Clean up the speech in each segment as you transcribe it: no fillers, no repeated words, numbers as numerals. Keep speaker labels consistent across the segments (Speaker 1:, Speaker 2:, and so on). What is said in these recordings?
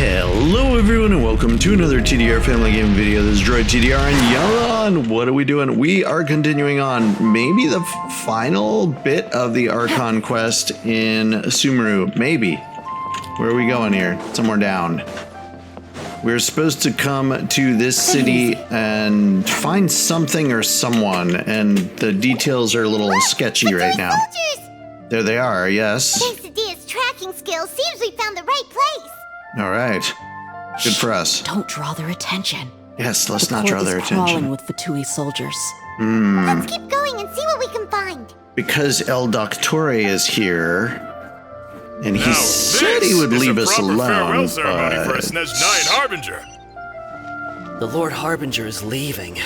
Speaker 1: Hello everyone and welcome to another TDR family game video. This is DroydTDR and Yalan. What are we doing? We are continuing on maybe the final bit of the Archon Quest in Sumeru. Maybe. Where are we going here? Somewhere down. We're supposed to come to this city and find something or someone, and the details are a little sketchy right now. Soldiers! There they are, yes.
Speaker 2: Thanks to Dehya's tracking skills, seems we found the right place.
Speaker 1: All right. Good for us.
Speaker 3: Don't draw their attention.
Speaker 1: Yes, let's not draw their attention.
Speaker 3: Crawling with Fatui soldiers.
Speaker 2: Let's keep going and see what we can find.
Speaker 1: Because El Doctore is here, and he said he would leave us alone,
Speaker 4: farewell ceremony for a
Speaker 1: but...
Speaker 4: Snezhnaya Harbinger.
Speaker 5: The Lord Harbinger is leaving.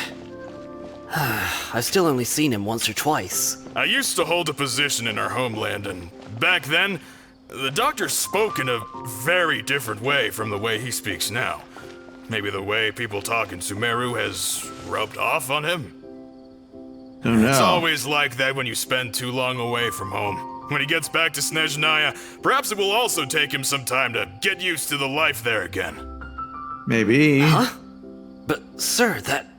Speaker 5: I've still only seen him once or twice.
Speaker 4: I used to hold a position in our homeland, and back then, the doctor spoke in a very different way from the way he speaks now. Maybe the way people talk in Sumeru has rubbed off on him?
Speaker 1: Oh no.
Speaker 4: It's always like that when you spend too long away from home. When he gets back to Snezhnaya, perhaps it will also take him some time to get used to the life there again.
Speaker 1: Maybe.
Speaker 5: Huh? But, sir, that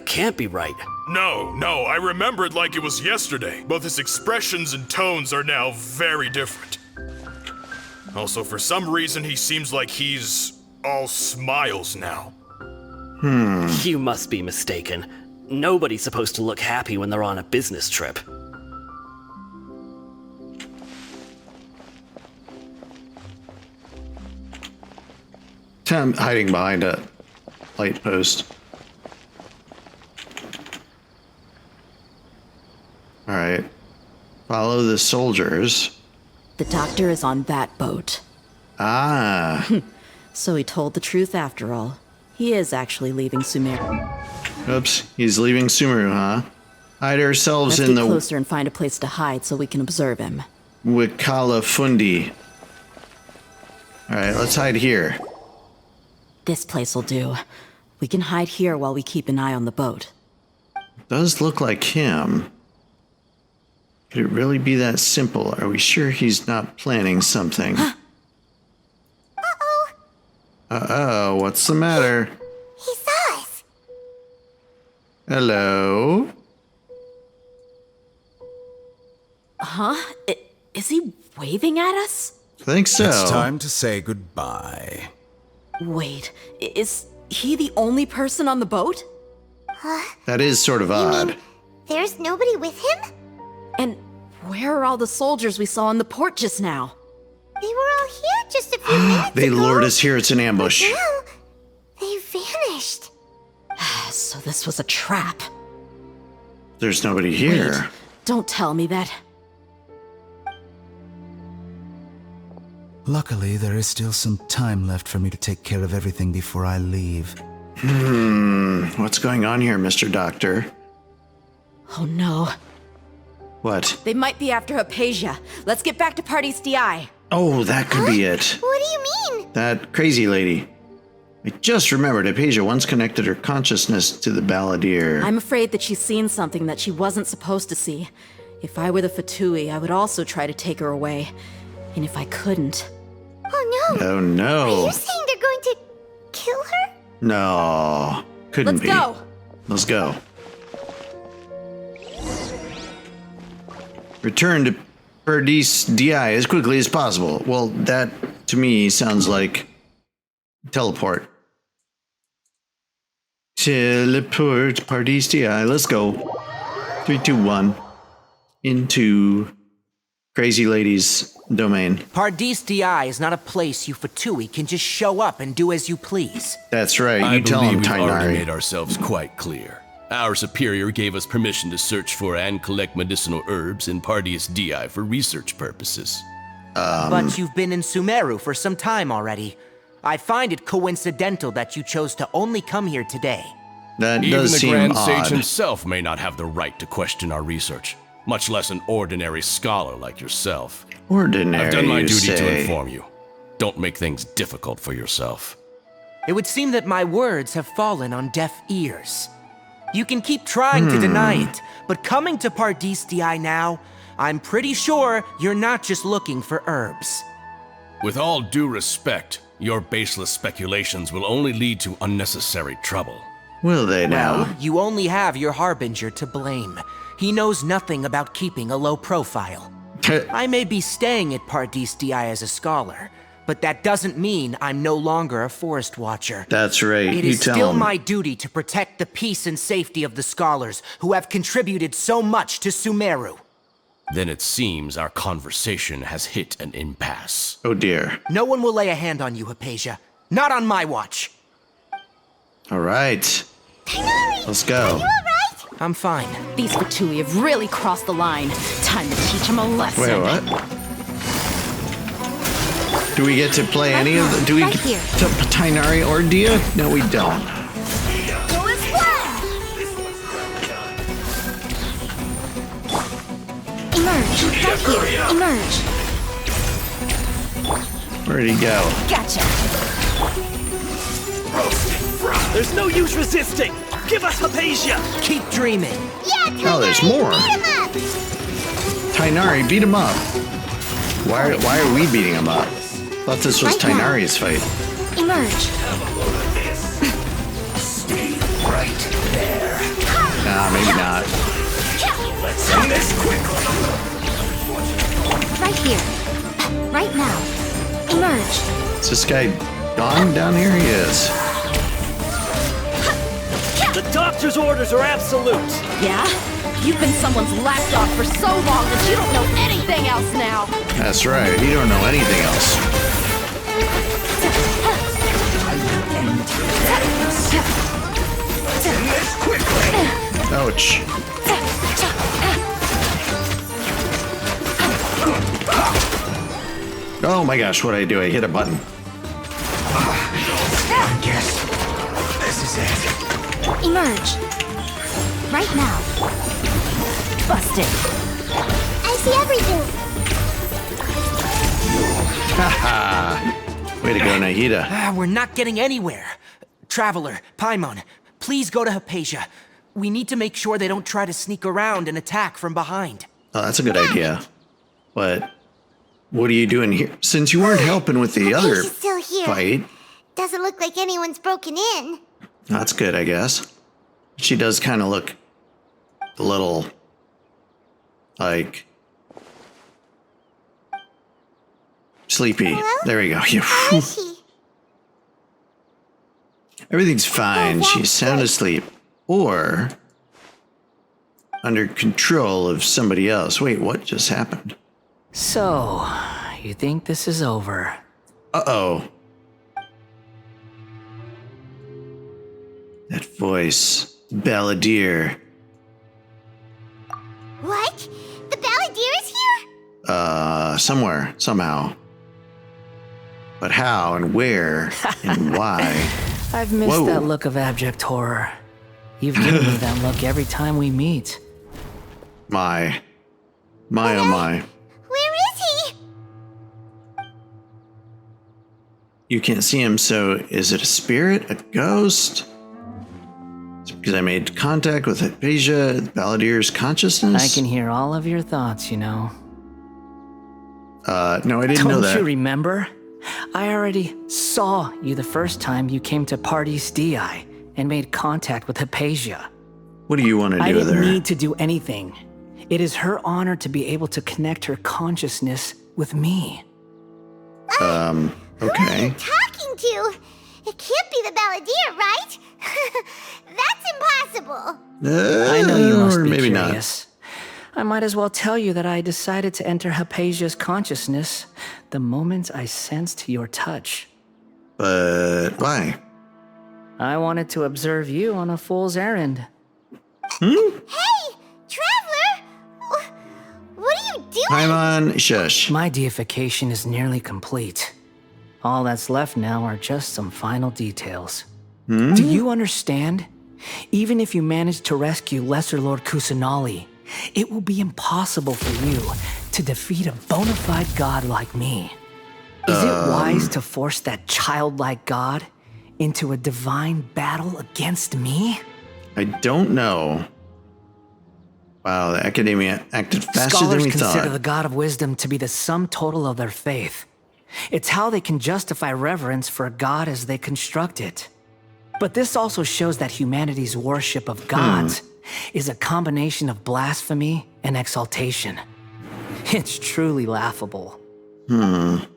Speaker 5: can't be right.
Speaker 4: No, I remember it like it was yesterday. Both his expressions and tones are now very different. Also, for some reason, he seems like he's all smiles now.
Speaker 5: You must be mistaken. Nobody's supposed to look happy when they're on a business trip.
Speaker 1: I'm hiding behind a light post. All right. Follow the soldiers.
Speaker 3: The doctor is on that boat.
Speaker 1: Ah.
Speaker 3: So he told the truth after all. He is actually leaving Sumeru.
Speaker 1: Oops. He's leaving Sumeru, huh? Hide ourselves
Speaker 3: Let's
Speaker 1: in
Speaker 3: get
Speaker 1: the
Speaker 3: closer and find a place to hide so we can observe him.
Speaker 1: Wikala Fundi. All right, let's hide here.
Speaker 3: This place will do. We can hide here while we keep an eye on the boat.
Speaker 1: Does look like him. Could it really be that simple? Are we sure he's not planning something?
Speaker 2: Uh-oh.
Speaker 1: Uh-oh, what's the matter?
Speaker 2: He saw us.
Speaker 1: Hello?
Speaker 3: Huh? Is he waving at us?
Speaker 1: I think so.
Speaker 6: It's time to say goodbye.
Speaker 3: Wait, is he the only person on the boat?
Speaker 1: That is sort of odd.
Speaker 2: There's nobody with him?
Speaker 3: And where are all the soldiers we saw in the port just now?
Speaker 2: They were all here just a few minutes
Speaker 1: They
Speaker 2: ago.
Speaker 1: lured us here. It's an ambush.
Speaker 2: Now, they vanished.
Speaker 3: So this was a trap.
Speaker 1: There's nobody here.
Speaker 3: Wait, don't tell me that.
Speaker 6: Luckily, there is still some time left for me to take care of everything before I leave.
Speaker 1: What's going on here, Mr. Doctor?
Speaker 3: Oh no.
Speaker 1: What?
Speaker 3: They might be after Hypatia. Let's get back to Party's DI.
Speaker 1: Oh, that could be it.
Speaker 2: What do you mean?
Speaker 1: That crazy lady. I just remembered Hypatia once connected her consciousness to the balladeer.
Speaker 3: I'm afraid that she's seen something that she wasn't supposed to see. If I were the Fatui, I would also try to take her away. And if I couldn't...
Speaker 2: Oh no.
Speaker 1: Oh no.
Speaker 2: Are you saying they're going to kill her?
Speaker 1: No. Couldn't
Speaker 3: Let's
Speaker 1: be.
Speaker 3: go!
Speaker 1: Let's go. Return to Perdis DI as quickly as possible. Well, that to me sounds like teleport. Teleport Perdis DI. Let's go. 3, 2, 1. Into Crazy Lady's domain.
Speaker 7: Pardis DI is not a place you Fatui can just show up and do as you please.
Speaker 1: That's right.
Speaker 8: I
Speaker 1: You tell him,
Speaker 8: believe we've already
Speaker 1: Tainari.
Speaker 8: made ourselves quite clear. Our superior gave us permission to search for and collect medicinal herbs in Pardius DI for research purposes.
Speaker 7: But you've been in Sumeru for some time already. I find it coincidental that you chose to only come here today.
Speaker 1: That
Speaker 8: Even
Speaker 1: does
Speaker 8: the
Speaker 1: seem
Speaker 8: Grand
Speaker 1: odd.
Speaker 8: Sage himself may not have the right to question our research, much less an ordinary scholar like yourself.
Speaker 1: Ordinary,
Speaker 8: I've done my
Speaker 1: you
Speaker 8: duty to
Speaker 1: say.
Speaker 8: inform you. Don't make things difficult for yourself.
Speaker 7: It would seem that my words have fallen on deaf ears. You can keep trying to deny it, but coming to Pardis DI now, I'm pretty sure you're not just looking for herbs.
Speaker 8: With all due respect, your baseless speculations will only lead to unnecessary trouble.
Speaker 1: Will they now?
Speaker 7: Well, you only have your Harbinger to blame. He knows nothing about keeping a low profile. I may be staying at Paradis DI as a scholar, but that doesn't mean I'm no longer a Forest Watcher.
Speaker 1: That's right.
Speaker 7: It
Speaker 1: You
Speaker 7: is
Speaker 1: tell
Speaker 7: still
Speaker 1: him.
Speaker 7: my duty to protect the peace and safety of the scholars who have contributed so much to Sumeru.
Speaker 8: Then it seems our conversation has hit an impasse.
Speaker 1: Oh dear.
Speaker 7: No one will lay a hand on you, Hypatia. Not on my watch.
Speaker 1: All right.
Speaker 2: Tighnari!
Speaker 1: Let's go.
Speaker 2: Are you alright?
Speaker 7: I'm fine.
Speaker 3: These Fatui have really crossed the line. Time to teach them a lesson.
Speaker 1: Wait, what? Do we get to play any of the... Do we
Speaker 2: Right
Speaker 1: get
Speaker 2: here.
Speaker 1: to Tighnari or Dehya? No, we don't.
Speaker 2: Go as well! Emerge. Right here. Emerge.
Speaker 1: Where'd he go?
Speaker 3: Gotcha.
Speaker 9: There's no use resisting! Give us Hypatia!
Speaker 7: Keep dreaming.
Speaker 2: Yeah, Tighnari!
Speaker 1: Oh, there's more.
Speaker 2: Beat him up!
Speaker 1: Tighnari, beat him up. Why are we beating him up? Thought this was
Speaker 2: Right now.
Speaker 1: Tighnari's fight.
Speaker 2: Emerge.
Speaker 1: Nah, maybe not.
Speaker 9: Let's end this quickly!
Speaker 2: Right here. Right now. Emerge.
Speaker 1: Is this guy gone down here? He is.
Speaker 9: The doctor's orders are absolute!
Speaker 3: Yeah? You've been someone's lapdog for so long that you don't know anything else now.
Speaker 1: That's right. You don't know anything else. Ouch. Oh my gosh, what did I do? I hit a button.
Speaker 6: I guess this is it.
Speaker 2: Emerge. Right now.
Speaker 3: Busted.
Speaker 2: I see everything.
Speaker 1: Haha. Way to go, Nahida.
Speaker 7: We're not getting anywhere. Traveler, Paimon, please go to Hypatia. We need to make sure they don't try to sneak around and attack from behind.
Speaker 1: Oh, that's a good idea. But what are you doing here? Since you weren't helping with the other
Speaker 2: Hypatia's still here.
Speaker 1: fight,
Speaker 2: Doesn't look like anyone's broken in.
Speaker 1: that's good, I guess. She does kind of look a little like sleepy.
Speaker 2: Hello?
Speaker 1: There we go.
Speaker 2: How is she?
Speaker 1: Everything's fine.
Speaker 2: Oh,
Speaker 1: She's
Speaker 2: that's
Speaker 1: sound
Speaker 2: good.
Speaker 1: asleep. Or under control of somebody else. Wait, what just happened?
Speaker 10: So, you think this is over?
Speaker 1: Uh-oh. That voice. Balladeer.
Speaker 2: What? The Balladeer is here?
Speaker 1: Somewhere. Somehow. But how and where and why?
Speaker 10: I've missed
Speaker 1: Whoa.
Speaker 10: that look of abject horror. You've given me that look every time we meet.
Speaker 1: My oh my.
Speaker 2: Where is he?
Speaker 1: You can't see him, so is it a spirit? A ghost? Is it because I made contact with Hypatia, Balladeer's consciousness?
Speaker 10: I can hear all of your thoughts, you know.
Speaker 1: No, I didn't know
Speaker 10: Don't
Speaker 1: that.
Speaker 10: you remember? I already saw you the first time you came to Paradis DI and made contact with Hypatia.
Speaker 1: What do you want to
Speaker 10: I
Speaker 1: do
Speaker 10: didn't
Speaker 1: there?
Speaker 10: need to do anything. It is her honor to be able to connect her consciousness with me.
Speaker 2: Who are
Speaker 1: Okay.
Speaker 2: you talking to? It can't be the Balladeer, right? That's impossible.
Speaker 10: I know you must
Speaker 1: or
Speaker 10: be
Speaker 1: maybe
Speaker 10: curious. I might as well tell you that I decided to enter Hypatia's consciousness the moment I sensed your touch.
Speaker 1: not. But why?
Speaker 10: I wanted to observe you on a fool's errand.
Speaker 2: Hey, Traveler! What are you doing?
Speaker 1: Paimon, shush.
Speaker 10: My deification is nearly complete. All that's left now are just some final details. Do you understand? Even if you manage to rescue Lesser Lord Kusanali, it will be impossible for you to defeat a bona fide god like me. Is it wise to force that childlike god into a divine battle against me?
Speaker 1: I don't know. Wow, the academia acted faster
Speaker 10: Scholars
Speaker 1: than we
Speaker 10: consider
Speaker 1: thought.
Speaker 10: the god of wisdom to be the sum total of their faith. It's how they can justify reverence for a god as they construct it. But this also shows that humanity's worship of gods is a combination of blasphemy and exaltation. It's truly laughable.
Speaker 1: Yes.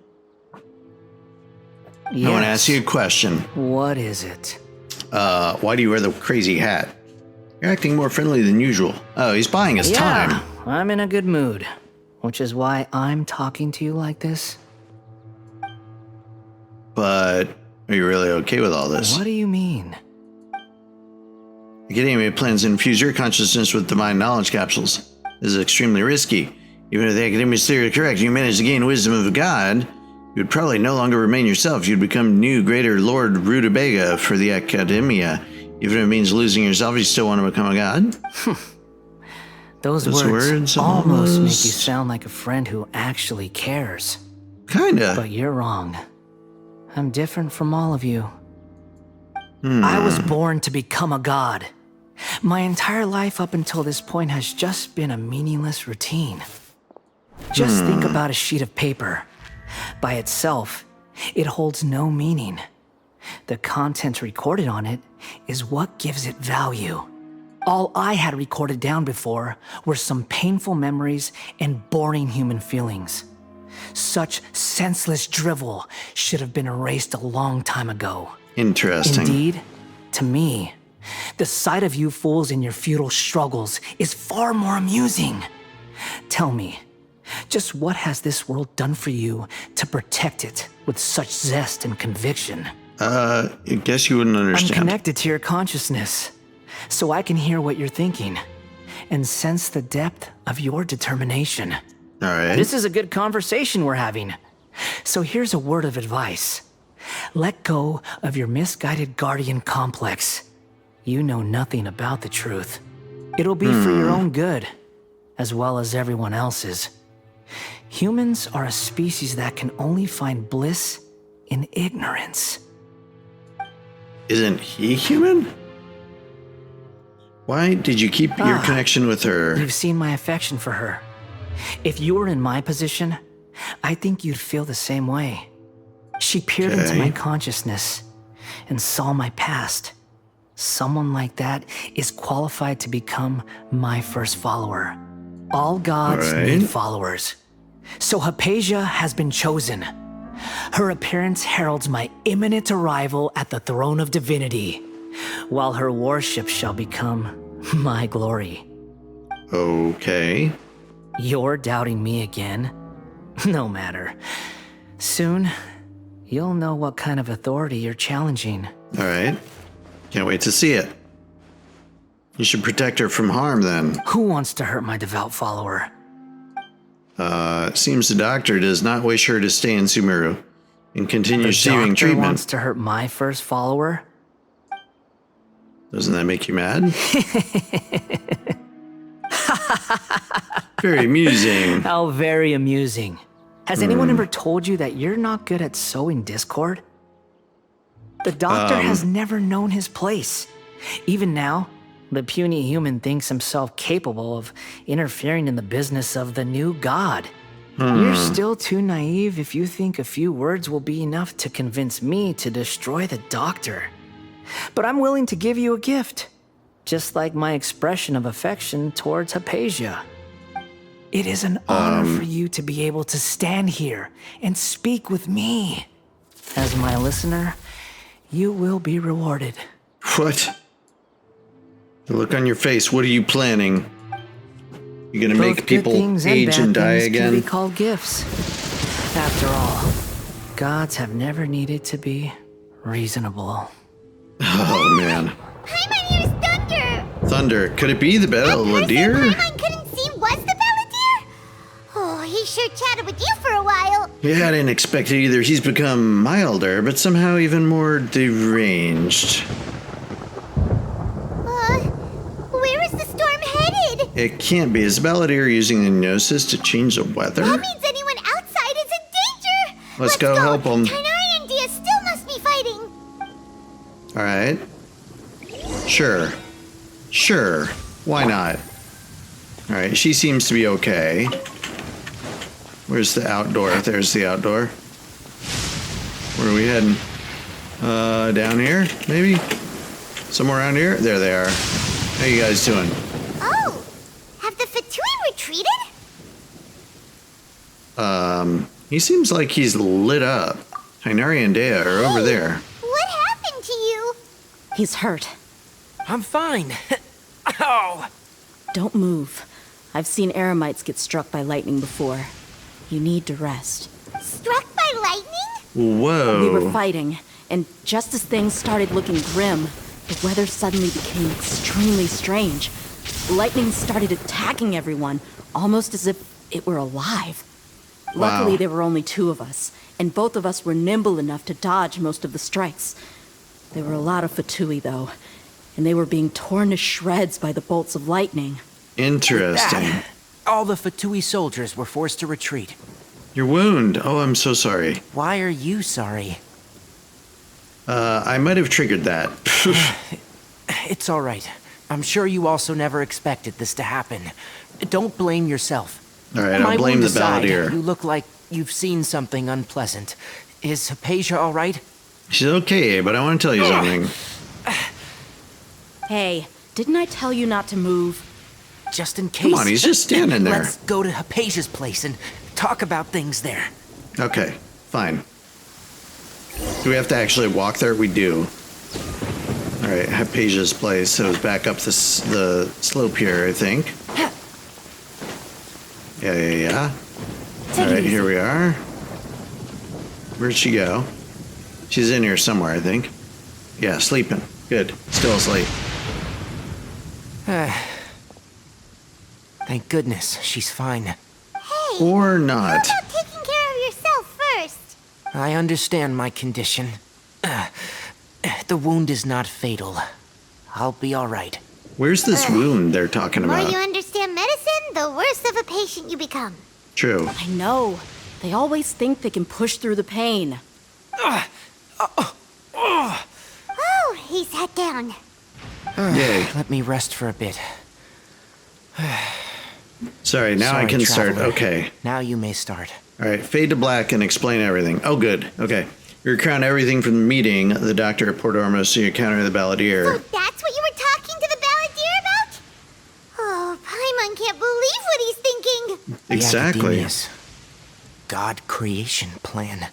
Speaker 10: Yes.
Speaker 1: I want to ask you a question.
Speaker 10: What is it?
Speaker 1: Why do you wear the crazy hat? You're acting more friendly than usual. Oh, he's buying his time.
Speaker 10: I'm in a good mood, which is why I'm talking to you like this.
Speaker 1: But are you really okay with all this?
Speaker 10: What do you mean?
Speaker 1: Academia plans to infuse your consciousness with divine knowledge capsules. This is extremely risky. Even if the Academia's theory is correct, you manage to gain wisdom of a god, you would probably no longer remain yourself. You'd become new greater Lord Rutabaga for the Academia. Even if it means losing yourself, you still want to become a god?
Speaker 10: Those words almost make you sound like a friend who actually cares.
Speaker 1: Kinda.
Speaker 10: But you're wrong. I'm different from all of you. I was born to become a god. My entire life up until this point has just been a meaningless routine. Just think about a sheet of paper. By itself, it holds no meaning. The content recorded on it is what gives it value. All I had recorded down before were some painful memories and boring human feelings. Such senseless drivel should have been erased a long time ago.
Speaker 1: Interesting.
Speaker 10: Indeed, to me, the sight of you fools in your futile struggles is far more amusing. Tell me, just what has this world done for you to protect it with such zest and conviction?
Speaker 1: I guess you wouldn't understand.
Speaker 10: I'm connected to your consciousness, so I can hear what you're thinking and sense the depth of your determination.
Speaker 1: All right.
Speaker 10: This is a good conversation we're having. So here's a word of advice. Let go of your misguided guardian complex. You know nothing about the truth. It'll be for your own good, as well as everyone else's. Humans are a species that can only find bliss in ignorance.
Speaker 1: Isn't he human? Why did you keep your connection with her?
Speaker 10: You've seen my affection for her. If you were in my position, I think you'd feel the same way. She peered into my consciousness and saw my past. Someone like that is qualified to become my first follower. All gods need followers. So Hypatia has been chosen. Her appearance heralds my imminent arrival at the throne of divinity, while her worship shall become my glory.
Speaker 1: Okay.
Speaker 10: You're doubting me again? No matter. Soon, you'll know what kind of authority you're challenging.
Speaker 1: All right. Can't wait to see it. You should protect her from harm, then.
Speaker 10: Who wants to hurt my devout follower?
Speaker 1: Seems the doctor does not wish her to stay in Sumeru and continue receiving
Speaker 10: The doctor
Speaker 1: treatment.
Speaker 10: wants to hurt my first follower?
Speaker 1: Doesn't that make you mad? Very amusing.
Speaker 10: How very amusing. Has anyone ever told you that you're not good at sowing discord? The doctor has never known his place. Even now, the puny human thinks himself capable of interfering in the business of the new god. You're still too naive if you think a few words will be enough to convince me to destroy the doctor. But I'm willing to give you a gift, just like my expression of affection towards Hypatia. It is an honor for you to be able to stand here and speak with me. As my listener, you will be rewarded.
Speaker 1: What? The look on your face, what are you planning? You gonna make people age and die again?
Speaker 10: Can be called gifts. After all, gods have never needed to be reasonable.
Speaker 1: Oh man.
Speaker 2: Paimon, here's Thunder!
Speaker 1: Thunder, could it be the Balladeer?
Speaker 2: Paimon couldn't see was the Balladeer? Oh, he sure chatted with you for a while.
Speaker 1: Yeah, I didn't expect it either. He's become milder, but somehow even more deranged.
Speaker 2: Where is the storm headed?
Speaker 1: It can't be. Is the Balladeer using the Gnosis to change the weather?
Speaker 2: That means anyone outside is in danger!
Speaker 1: Let's go help him.
Speaker 2: Tighnari and Dehya still must be fighting.
Speaker 1: Alright. Sure. Why not? Alright, she seems to be okay. Where's the outdoor? There's the outdoor. Where are we heading? Down here, maybe? Somewhere around here? There they are. How you guys doing?
Speaker 2: Oh, have the Fatui retreated?
Speaker 1: He seems like he's lit up. Hainari and Dehya are over there.
Speaker 2: What happened to you?
Speaker 3: He's hurt.
Speaker 7: I'm fine. Ow!
Speaker 3: Don't move. I've seen eremites get struck by lightning before. You need to rest.
Speaker 2: Struck by lightning?
Speaker 1: Whoa.
Speaker 3: We were fighting, and just as things started looking grim, the weather suddenly became extremely strange. Lightning started attacking everyone, almost as if it were alive. Luckily,
Speaker 1: Wow.
Speaker 3: there were only 2 of us, and both of us were nimble enough to dodge most of the strikes. There were a lot of Fatui, though, and they were being torn to shreds by the bolts of lightning.
Speaker 1: Interesting.
Speaker 7: All the Fatui soldiers were forced to retreat.
Speaker 1: Your wound. Oh, I'm so sorry.
Speaker 7: Why are you sorry?
Speaker 1: I might have triggered that.
Speaker 7: It's all right. I'm sure you also never expected this to happen. Don't blame yourself.
Speaker 1: All right,
Speaker 7: My
Speaker 1: I'll blame
Speaker 7: wound
Speaker 1: the
Speaker 7: aside,
Speaker 1: Balladeer.
Speaker 7: You look like you've seen something unpleasant. Is Hypatia all right?
Speaker 1: She's okay, but I want to tell you something.
Speaker 3: Hey, didn't I tell you not to move?
Speaker 7: Just in case.
Speaker 1: Come on, he's just standing there.
Speaker 7: Let's go to Hypatia's place and talk about things there.
Speaker 1: Okay, fine. Do we have to actually walk there? We do. All right, Hypatia's place. So it's back up the slope here, I think. Yeah. All right, here we are. Where'd she go? She's in here somewhere, I think. Yeah, sleeping. Good. Still asleep.
Speaker 7: Thank goodness she's fine.
Speaker 2: Hey,
Speaker 1: Or
Speaker 2: how
Speaker 1: not.
Speaker 2: about taking care of yourself first?
Speaker 7: I understand my condition. The wound is not fatal. I'll be all right.
Speaker 1: Where's this wound they're talking
Speaker 2: The more
Speaker 1: about?
Speaker 2: you understand medicine, the worse of a patient you become.
Speaker 1: True.
Speaker 3: I know. They always think they can push through the pain.
Speaker 2: Oh, he sat down.
Speaker 1: Yay.
Speaker 7: Let me rest for a bit.
Speaker 1: Sorry, now I
Speaker 7: Sorry,
Speaker 1: can start.
Speaker 7: traveler.
Speaker 1: Okay.
Speaker 7: Now you may start.
Speaker 1: All right, fade to black and explain everything. Oh, good. Okay. You recount everything from the meeting, the doctor at Port Ormos, so you encounter the
Speaker 2: So
Speaker 1: Balladeer.
Speaker 2: that's what you were talking to the Balladeer about? Oh, Paimon can't believe what he's thinking.
Speaker 7: The
Speaker 1: Exactly.
Speaker 7: Academia's God creation plan.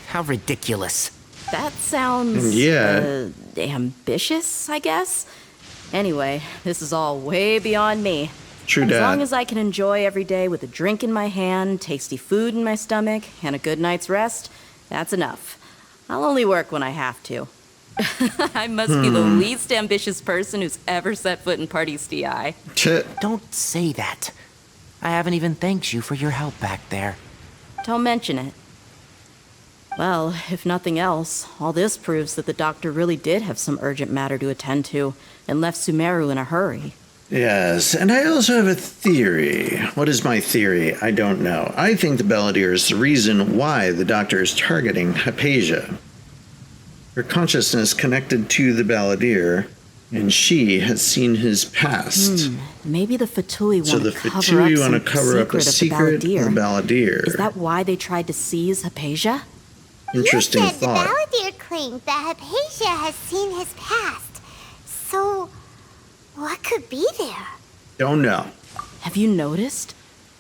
Speaker 7: How ridiculous.
Speaker 3: That sounds
Speaker 1: Yeah.
Speaker 3: ambitious, I guess. Anyway, this is all way beyond me.
Speaker 1: True
Speaker 3: As long
Speaker 1: dat.
Speaker 3: as I can enjoy every day with a drink in my hand, tasty food in my stomach, and a good night's rest, that's enough. I'll only work when I have to. I must be the least ambitious person who's ever set foot in Party's DI.
Speaker 7: Don't say that. I haven't even thanked you for your help back there.
Speaker 3: Don't mention it. Well, if nothing else, all this proves that the doctor really did have some urgent matter to attend to and left Sumeru in a hurry.
Speaker 1: Yes, and I also have a theory. What is my theory? I don't know. I think the Balladeer is the reason why the doctor is targeting Hypatia. Her consciousness connected to the Balladeer, and she has seen his past.
Speaker 3: Maybe the Fatui want
Speaker 1: So the
Speaker 3: to cover
Speaker 1: Fatui
Speaker 3: up
Speaker 1: want to
Speaker 3: some
Speaker 1: cover up a secret
Speaker 3: secret
Speaker 1: of
Speaker 3: of
Speaker 1: the
Speaker 3: the Balladeer.
Speaker 1: Balladeer.
Speaker 3: Is that why they tried to seize Hypatia?
Speaker 1: Interesting
Speaker 2: You said
Speaker 1: thought.
Speaker 2: the Balladeer claimed that Hypatia has seen his past. So, what could be there?
Speaker 1: Don't know.
Speaker 3: Have you noticed?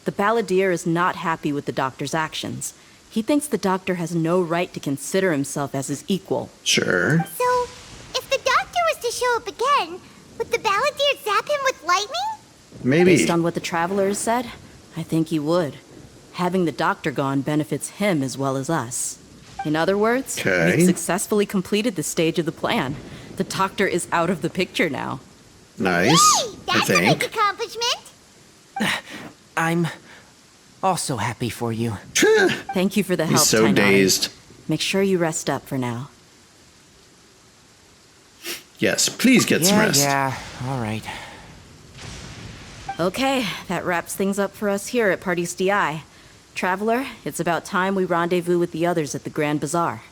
Speaker 3: The Balladeer is not happy with the doctor's actions. He thinks the doctor has no right to consider himself as his equal.
Speaker 1: Sure.
Speaker 2: So, if the doctor was to show up again, would the Balladeer zap him with lightning?
Speaker 1: Maybe.
Speaker 3: Based on what the Traveler has said, I think he would. Having the doctor gone benefits him as well as us. In other words,
Speaker 1: Okay.
Speaker 3: we've successfully completed this stage of the plan. The doctor is out of the picture now.
Speaker 1: Nice,
Speaker 2: Hey,
Speaker 1: I
Speaker 2: that's a big
Speaker 1: think.
Speaker 2: accomplishment.
Speaker 7: I'm also happy for you.
Speaker 3: Thank you for the help,
Speaker 1: He's so
Speaker 3: Tainari.
Speaker 1: dazed.
Speaker 3: Make sure you rest up for now.
Speaker 1: Yes, please get some rest.
Speaker 7: Yeah, all right.
Speaker 3: Okay, that wraps things up for us here at Party's DI. Traveler, it's about time we rendezvous with the others at the Grand Bazaar.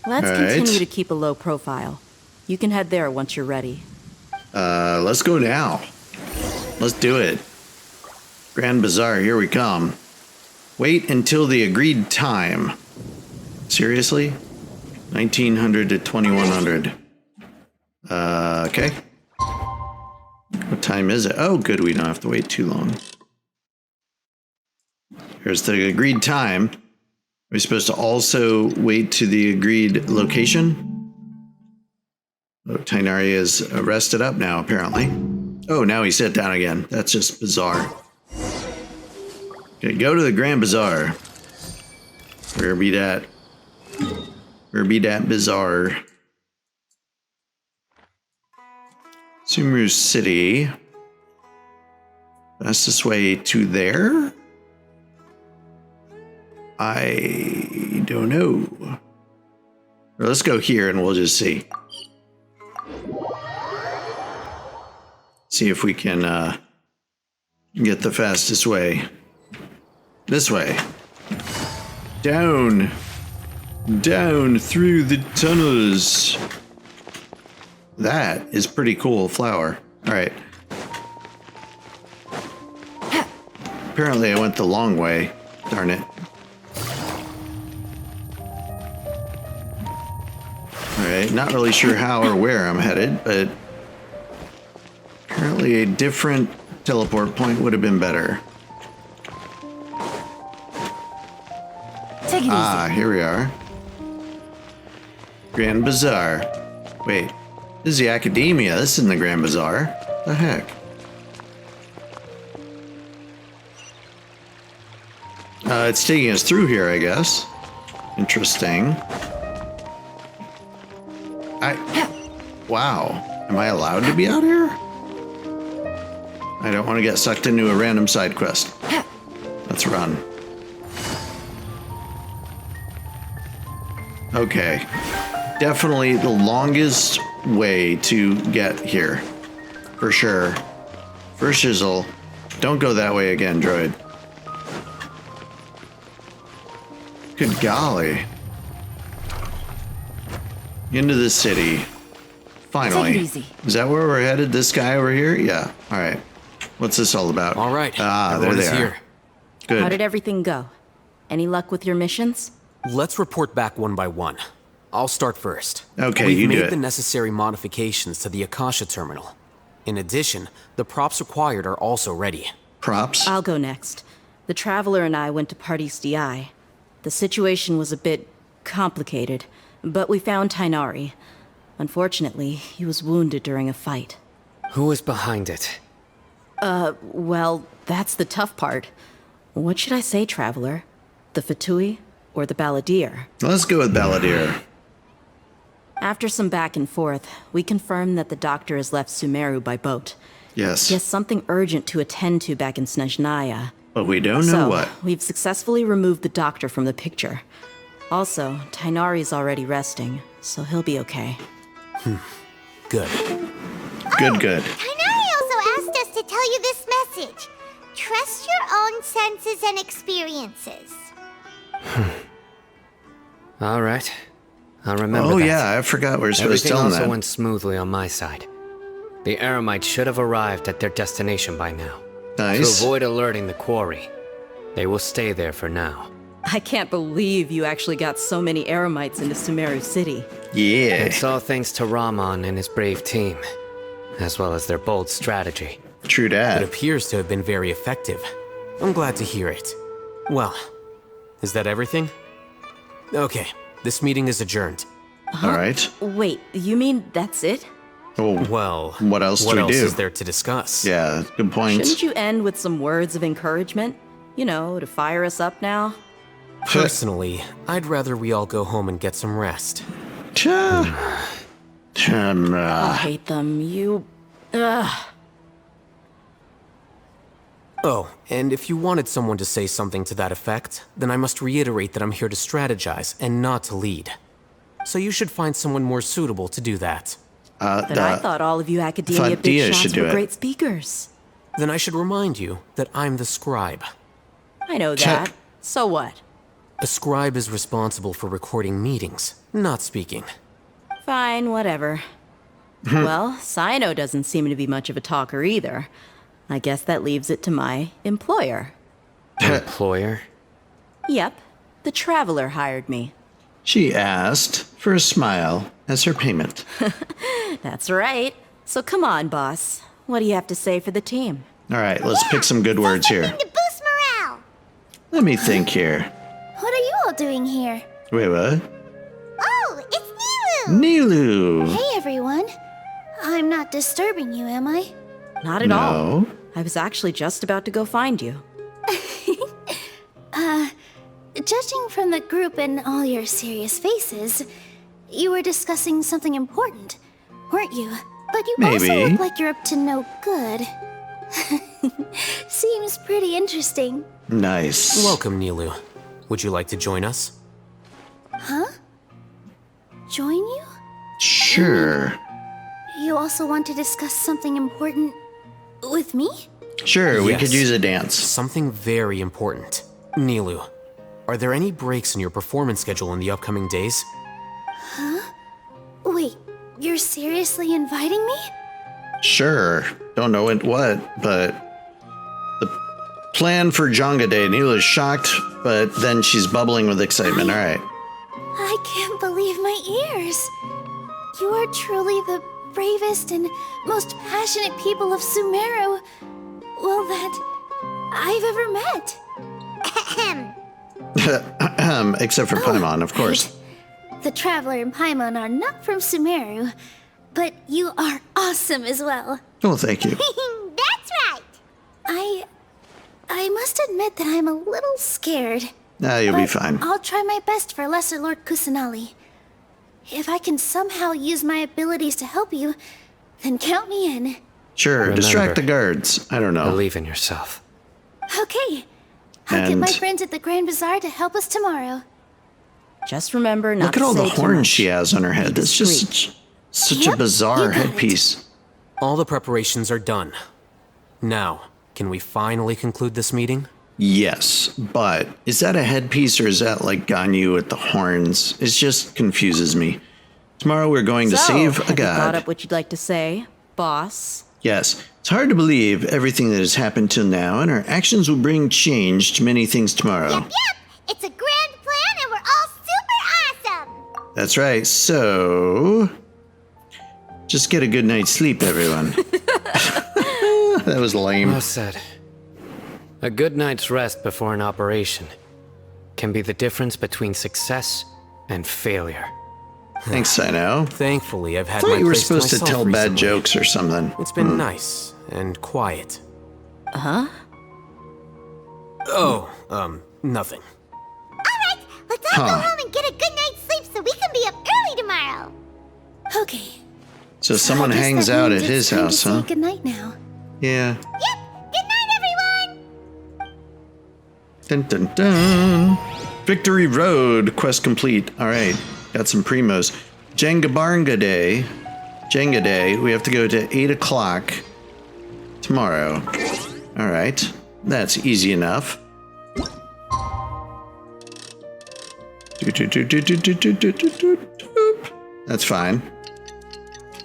Speaker 3: Let's
Speaker 1: All right.
Speaker 3: continue to keep a low profile. You can head there once you're ready.
Speaker 1: Let's go now. Let's do it. Grand Bazaar, here we come. Wait until the agreed time. Seriously? 1900 to 2100. Okay. What time is it? Oh, good. We don't have to wait too long. Here's the agreed time. We're supposed to also wait to the agreed location. Oh, Tighnari is rested up now, apparently. Oh, now he sat down again. That's just bizarre. Okay, go to the Grand Bazaar. Where be that? Where be that bazaar? Sumeru City. Fastest way to there? I don't know. Well, let's go here and we'll just see. See if we can get the fastest way. This way. Down. Down through the tunnels. That is pretty cool flower. All right. Apparently I went the long way. Darn it. All right, not really sure how or where I'm headed, but apparently a different teleport point would have been better.
Speaker 3: Take it easy.
Speaker 1: Here we are. Grand Bazaar. Wait, this is the Academia. This isn't the Grand Bazaar. The heck? It's taking us through here, I guess. Interesting. Wow. Am I allowed to be out here? I don't want to get sucked into a random side quest. Let's run. Okay. Definitely the longest way to get here. For sure. For shizzle. Don't go that way again, droid. Good golly. Into the city. Finally.
Speaker 3: Take it easy.
Speaker 1: Is that where we're headed? This guy over here? Yeah. All right. What's this all about?
Speaker 11: All right.
Speaker 1: There they are.
Speaker 11: Here.
Speaker 1: Good.
Speaker 3: How did everything go? Any luck with your missions?
Speaker 11: Let's report back one by one. I'll start first.
Speaker 1: Okay,
Speaker 11: We've
Speaker 1: you do
Speaker 11: made
Speaker 1: it.
Speaker 11: the necessary modifications to the Akasha terminal. In addition, the props required are also ready.
Speaker 1: Props?
Speaker 3: I'll go next. The Traveler and I went to Party's DI. The situation was a bit complicated, but we found Tighnari. Unfortunately, he was wounded during a fight.
Speaker 5: Who is behind it?
Speaker 3: Well, that's the tough part. What should I say, Traveler? The Fatui or the Balladeer?
Speaker 1: Let's go with Balladeer.
Speaker 3: After some back and forth, we confirmed that the doctor has left Sumeru by boat.
Speaker 1: Yes.
Speaker 3: He has something urgent to attend to back in Snezhnaya.
Speaker 1: But we don't know what.
Speaker 3: We've successfully removed the doctor from the picture. Also, Tighnari's already resting, so he'll be okay.
Speaker 11: Good.
Speaker 1: Good.
Speaker 2: Tighnari also asked us to tell you this message. Trust your own senses and experiences.
Speaker 5: All right. I'll remember that.
Speaker 1: Oh yeah, I forgot we were supposed to
Speaker 5: Everything
Speaker 1: tell him
Speaker 5: also
Speaker 1: that.
Speaker 5: went smoothly on my side. The Eremites should have arrived at their destination by now.
Speaker 1: Nice.
Speaker 5: To avoid alerting the quarry, they will stay there for now.
Speaker 3: I can't believe you actually got so many Eremites into Sumeru City.
Speaker 1: Yeah.
Speaker 5: It's all thanks to Rahman and his brave team, as well as their bold strategy.
Speaker 1: True
Speaker 11: It
Speaker 1: dat.
Speaker 11: appears to have been very effective. I'm glad to hear it. Well, is that everything? Okay, this meeting is adjourned.
Speaker 1: All right.
Speaker 3: Wait, you mean that's it?
Speaker 1: Oh,
Speaker 11: Well,
Speaker 1: what else do
Speaker 11: what
Speaker 1: we
Speaker 11: else
Speaker 1: do?
Speaker 11: is there to discuss?
Speaker 1: Yeah, good point.
Speaker 3: Shouldn't you end with some words of encouragement? You know, to fire us up now?
Speaker 11: Personally, I'd rather we all go home and get some rest.
Speaker 3: Alhaitham, you... Ugh.
Speaker 11: Oh, and if you wanted someone to say something to that effect, then I must reiterate that I'm here to strategize and not to lead. So you should find someone more suitable to do that.
Speaker 3: But I thought all of you academia
Speaker 1: thought Dehya
Speaker 3: big
Speaker 1: should
Speaker 3: shots
Speaker 1: do
Speaker 3: were
Speaker 1: it.
Speaker 3: great speakers.
Speaker 11: Then I should remind you that I'm the scribe.
Speaker 3: I know that. So what?
Speaker 11: A scribe is responsible for recording meetings, not speaking.
Speaker 3: Fine, whatever. Well, Cyno doesn't seem to be much of a talker either. I guess that leaves it to my employer.
Speaker 5: Employer?
Speaker 3: Yep, the Traveler hired me.
Speaker 1: She asked for a smile as her payment.
Speaker 3: That's right. So come on, boss. What do you have to say for the team?
Speaker 1: All right, let's pick some good words here.
Speaker 2: Something to boost morale.
Speaker 1: Let me think here.
Speaker 2: What are you all doing here?
Speaker 1: Wait, what?
Speaker 2: Oh, it's Nilou!
Speaker 1: Nilou!
Speaker 2: Hey, everyone. I'm not disturbing you, am I?
Speaker 3: Not at all.
Speaker 1: No.
Speaker 3: I was actually just about to go find you.
Speaker 2: Judging from the group and all your serious faces, you were discussing something important, weren't you? But you also
Speaker 1: Maybe.
Speaker 2: look like you're up to no good. Seems pretty interesting.
Speaker 1: Nice.
Speaker 11: Welcome, Nilou. Would you like to join us?
Speaker 2: Huh? Join you?
Speaker 1: Sure.
Speaker 2: You also want to discuss something important with me?
Speaker 1: Sure, we
Speaker 11: Yes.
Speaker 1: could use a dance.
Speaker 11: Something very important. Nilou, are there any breaks in your performance schedule in the upcoming days?
Speaker 2: Wait, you're seriously inviting me?
Speaker 1: Sure. Don't know what, but the plan for Jonga Day. Nilou's shocked, but then she's bubbling with excitement. All right.
Speaker 2: I can't believe my ears. You are truly the bravest and most passionate people of Sumeru, well, that I've ever met.
Speaker 1: Except for Paimon, of course.
Speaker 2: The Traveler and Paimon are not from Sumeru, but you are awesome as well.
Speaker 1: Well, thank you.
Speaker 2: That's right. I must admit that I'm a little scared.
Speaker 1: You'll be
Speaker 2: But
Speaker 1: fine.
Speaker 2: I'll try my best for Lesser Lord Kusanali. If I can somehow use my abilities to help you, then count me in.
Speaker 1: Sure, distract the guards. I don't know.
Speaker 5: Believe in yourself.
Speaker 2: Okay. I'll get my
Speaker 1: And-
Speaker 2: friends at the Grand Bazaar to help us tomorrow.
Speaker 3: Just remember not
Speaker 1: Look
Speaker 3: to
Speaker 1: at all
Speaker 3: say
Speaker 1: the
Speaker 3: too
Speaker 1: horns
Speaker 3: much.
Speaker 1: she has on her head.
Speaker 3: Be
Speaker 1: That's just
Speaker 3: discreet.
Speaker 1: such a
Speaker 2: Yep,
Speaker 1: bizarre
Speaker 2: you got it.
Speaker 1: headpiece.
Speaker 11: All the preparations are done. Now, can we finally conclude this meeting?
Speaker 1: Yes, but is that a headpiece or is that like Ganyu with the horns? It just confuses me. Tomorrow we're going to
Speaker 3: So,
Speaker 1: save a
Speaker 3: have you thought
Speaker 1: god.
Speaker 3: up what you'd like to say, boss?
Speaker 1: Yes, it's hard to believe everything that has happened till now, and our actions will bring change to many things tomorrow.
Speaker 2: Yep, it's a grand plan and we're all super awesome.
Speaker 1: That's right, so... just get a good night's sleep, everyone. That was lame.
Speaker 5: Well said. A good night's rest before an operation can be the difference between success and failure.
Speaker 1: Thanks, Cyno.
Speaker 11: Thankfully, I've
Speaker 1: I
Speaker 11: had
Speaker 1: thought
Speaker 11: my
Speaker 1: you were
Speaker 11: place
Speaker 1: supposed to
Speaker 11: myself
Speaker 1: tell bad
Speaker 11: recently.
Speaker 1: jokes or something.
Speaker 11: It's been nice and quiet.
Speaker 3: Huh?
Speaker 11: Oh, nothing.
Speaker 2: Alright, let's all go home and get a good night's sleep so we can be up early tomorrow. Okay.
Speaker 1: So someone
Speaker 2: I guess
Speaker 1: hangs
Speaker 2: that
Speaker 1: out
Speaker 2: means
Speaker 1: at
Speaker 2: it's
Speaker 1: his
Speaker 2: time to
Speaker 1: house,
Speaker 2: say
Speaker 1: huh?
Speaker 2: good night now.
Speaker 1: Yeah.
Speaker 2: Yep, good night everyone!
Speaker 1: Dun dun dun. Victory Road, quest complete. All right, got some primos. Jenga Day. We have to go to 8 o'clock tomorrow. All right, that's easy enough. That's fine.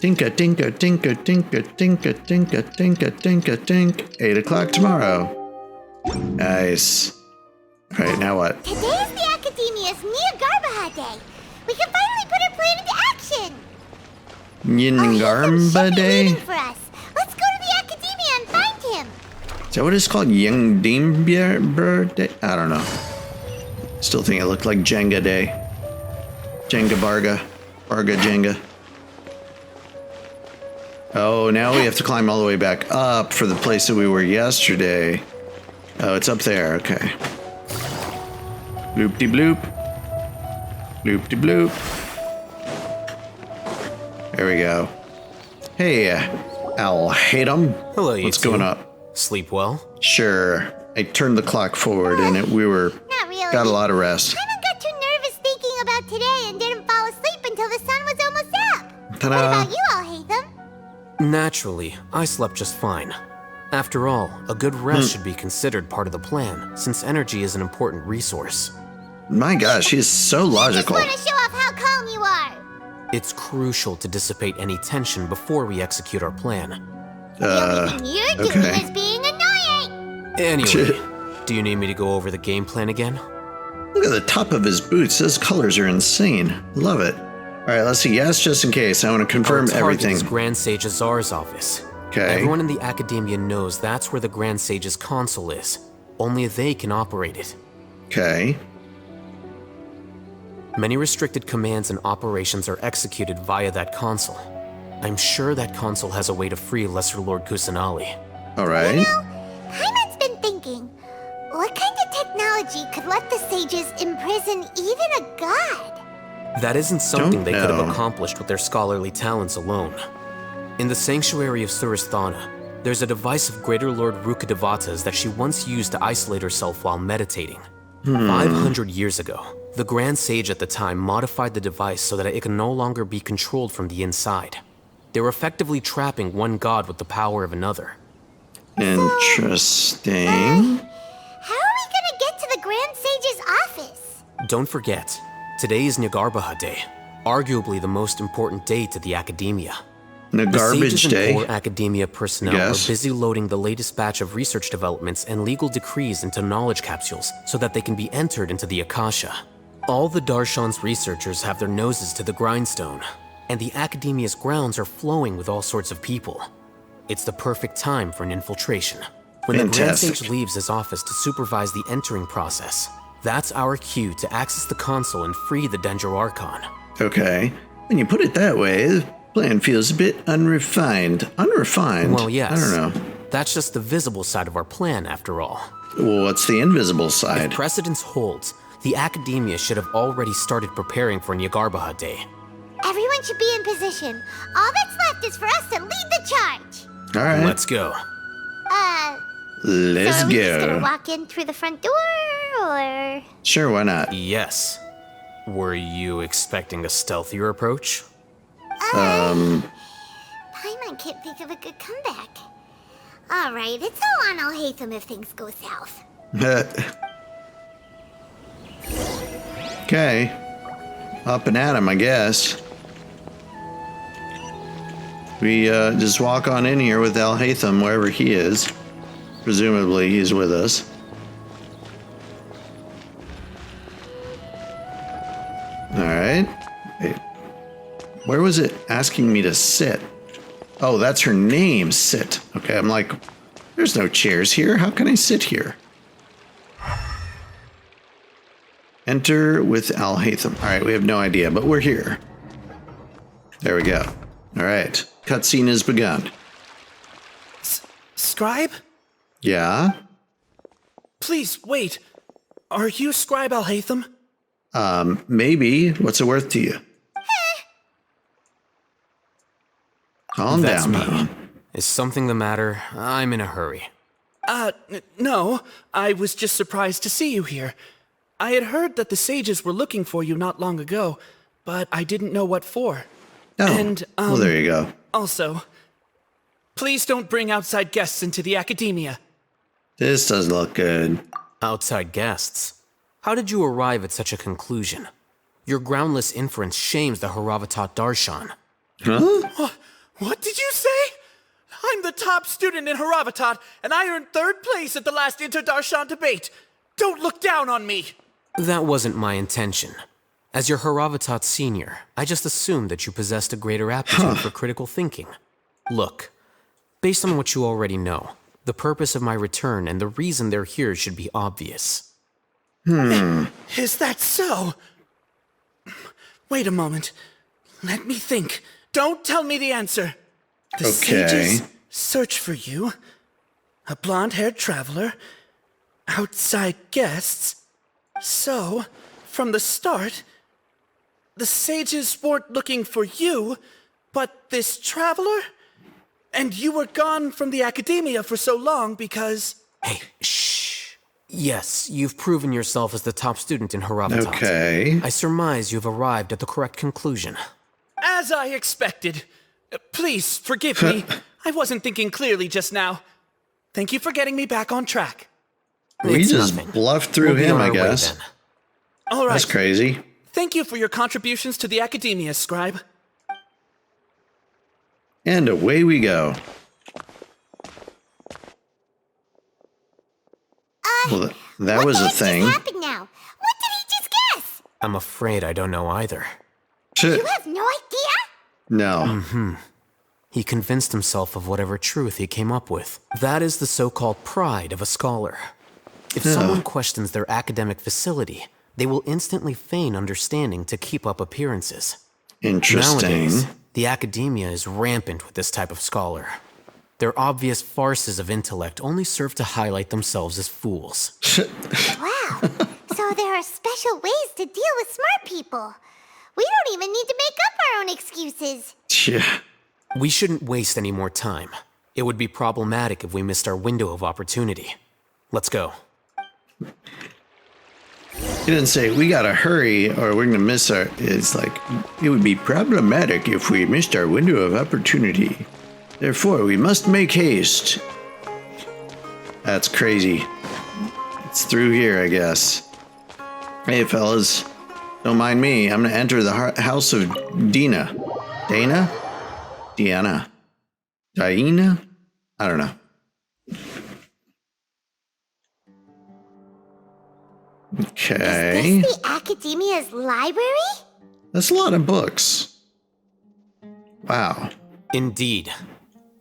Speaker 1: Tinka, tinka, tinka, tinka, tinka, tinka, tinka, tinka, tink. 8 o'clock tomorrow. Nice. All right, now what?
Speaker 2: Today is the Academia's Nia Garbaha Day. We can finally put our plan into action.
Speaker 1: Yingarmba
Speaker 2: Should be
Speaker 1: Day?
Speaker 2: waiting for us. Let's go to the Academia and find him.
Speaker 1: Is that what it's called? Yingdimbir Day? I don't know. Still think it looked like Jenga Day. Jenga Barga. Barga Jenga. Oh, now we have to climb all the way back up for the place that we were yesterday. Oh, it's up there. Okay. Bloop-de-bloop. Bloop-de-bloop. There we go. Hey, Alhaitham.
Speaker 11: Hello, you
Speaker 1: What's
Speaker 11: two.
Speaker 1: going up?
Speaker 11: Sleep well?
Speaker 1: Sure. I turned the clock forward and we were
Speaker 2: Not really.
Speaker 1: got a lot of rest.
Speaker 2: Paimon got too nervous thinking about today and didn't fall asleep until the sun was almost up.
Speaker 1: Ta-da.
Speaker 2: What about you, Alhaitham?
Speaker 11: Naturally, I slept just fine. After all, a good rest should be considered part of the plan, since energy is an important resource.
Speaker 1: My gosh, he is so logical.
Speaker 2: Just want to show off how calm you are.
Speaker 11: It's crucial to dissipate any tension before we execute our plan.
Speaker 2: You're doing
Speaker 1: okay.
Speaker 2: is being annoying.
Speaker 11: Anyway, do you need me to go over the game plan again?
Speaker 1: Look at the top of his boots. Those colors are insane. Love it. All right, let's see. Yes, just in case. I want to confirm everything.
Speaker 11: Is Grand Sage Azar's office.
Speaker 1: Okay.
Speaker 11: Everyone in the academia knows that's where the Grand Sage's console is. Only they can operate it.
Speaker 1: Okay.
Speaker 11: Many restricted commands and operations are executed via that console. I'm sure that console has a way to free Lesser Lord Kusanali.
Speaker 1: All right.
Speaker 2: You know, Paimon's been thinking, what kind of technology could let the sages imprison even a god?
Speaker 11: That isn't something they could have
Speaker 1: know.
Speaker 11: accomplished with their scholarly talents alone. In the sanctuary of Surasthana, there's a device of Greater Lord Rukkhadevata's that she once used to isolate herself while meditating. 500 years ago, the Grand Sage at the time modified the device so that it can no longer be controlled from the inside. They were effectively trapping one god with the power of another.
Speaker 1: Interesting.
Speaker 2: How are we gonna get to the Grand Sage's office?
Speaker 11: Don't forget, today is Nyarbaha Day, arguably the most important day to the academia.
Speaker 1: The
Speaker 11: The
Speaker 1: garbage
Speaker 11: sages and
Speaker 1: day.
Speaker 11: core academia personnel
Speaker 1: Yes.
Speaker 11: are busy loading the latest batch of research developments and legal decrees into knowledge capsules so that they can be entered into the Akasha. All the Darshan's researchers have their noses to the grindstone, and the academia's grounds are flowing with all sorts of people. It's the perfect time for an infiltration. When the Grand
Speaker 1: Fantastic.
Speaker 11: Sage leaves his office to supervise the entering process, that's our cue to access the console and free the Dendro Archon.
Speaker 1: Okay. When you put it that way, the plan feels a bit unrefined. Unrefined?
Speaker 11: Well, yes.
Speaker 1: I don't know.
Speaker 11: That's just the visible side of our plan, after all.
Speaker 1: Well, what's the invisible
Speaker 11: If
Speaker 1: side?
Speaker 11: precedence holds, the academia should have already started preparing for Nyarbaha Day.
Speaker 2: Everyone should be in position. All that's left is for us to lead the charge.
Speaker 1: All right.
Speaker 11: Let's go.
Speaker 1: Let's
Speaker 2: so are we just
Speaker 1: go.
Speaker 2: gonna walk in through the front door, or?
Speaker 1: Sure, why not?
Speaker 11: Yes. Were you expecting a stealthier approach?
Speaker 2: Paimon can't think of a good comeback. All right, it's all on Alhaitham if things go south.
Speaker 1: Okay. Up and at him, I guess. We just walk on in here with Alhaitham wherever he is. Presumably he's with us. Alright. Wait. Where was it asking me to sit? Oh, that's her name, sit. Okay, I'm like, there's no chairs here. How can I sit here? Enter with Alhaitham. Alright, we have no idea, but we're here. There we go. Alright. Cutscene has begun.
Speaker 9: Scribe?
Speaker 1: Yeah?
Speaker 9: Please, wait. Are you Scribe Alhaitham?
Speaker 1: Maybe. What's it worth to you? Calm
Speaker 11: That's
Speaker 1: down,
Speaker 11: me.
Speaker 1: Paimon.
Speaker 11: Is something the matter? I'm in a hurry.
Speaker 9: No. I was just surprised to see you here. I had heard that the sages were looking for you not long ago, but I didn't know what for.
Speaker 1: Oh,
Speaker 9: And,
Speaker 1: well, there you go.
Speaker 9: Also, please don't bring outside guests into the academia.
Speaker 1: This doesn't look good.
Speaker 11: Outside guests. How did you arrive at such a conclusion? Your groundless inference shames the Haravatat Darshan.
Speaker 1: Huh?
Speaker 9: What did you say? I'm the top student in Haravatat, and I earned 3rd place at the last Inter-Darshan debate. Don't look down on me.
Speaker 11: That wasn't my intention. As your Haravatat senior, I just assumed that you possessed a greater aptitude for critical thinking. Look, based on what you already know, the purpose of my return and the reason they're here should be obvious.
Speaker 9: Is that so? Wait a moment. Let me think. Don't tell me the answer. The sages search for you. A blonde-haired traveler. Outside guests. So, from the start, the sages weren't looking for you, but this traveler? And you were gone from the academia for so long because...
Speaker 11: Hey, shh. Yes, you've proven yourself as the top student in Haravatat.
Speaker 1: Okay.
Speaker 11: I surmise you've arrived at the correct conclusion.
Speaker 9: As I expected. Please, forgive me. I wasn't thinking clearly just now. Thank you for getting me back on track.
Speaker 1: We
Speaker 11: It's
Speaker 1: just
Speaker 11: nothing.
Speaker 1: bluffed through
Speaker 11: We'll be
Speaker 1: him,
Speaker 11: on
Speaker 1: I
Speaker 11: our way
Speaker 1: guess.
Speaker 11: then.
Speaker 9: All right.
Speaker 1: That's crazy.
Speaker 9: Thank you for your contributions to the academia, Scribe.
Speaker 1: And away we go. Well, that was a thing.
Speaker 2: What happened now? What did he
Speaker 11: I'm afraid I don't know either.
Speaker 2: You have no idea?
Speaker 1: No.
Speaker 11: He convinced himself of whatever truth he came up with. That is the so-called pride of a scholar. If someone questions their academic facility, they will instantly feign understanding to keep up appearances.
Speaker 1: Interesting.
Speaker 11: Nowadays, the academia is rampant with this type of scholar. Their obvious farces of intellect only serve to highlight themselves as fools.
Speaker 2: Wow. So there are special ways to deal with smart people. We don't even need to make up our own excuses.
Speaker 1: Yeah.
Speaker 11: We shouldn't waste any more time. It would be problematic if we missed our window of opportunity. Let's go.
Speaker 1: He didn't say, we gotta hurry or we're gonna miss our... It's like, it would be problematic if we missed our window of opportunity. Therefore, we must make haste. That's crazy. It's through here, I guess. Hey, fellas. Don't mind me. I'm gonna enter the house of Dina. Dana? Diana? Diana? I don't know. Okay.
Speaker 2: Is this the Academia's library?
Speaker 1: That's a lot of books. Wow.
Speaker 11: Indeed.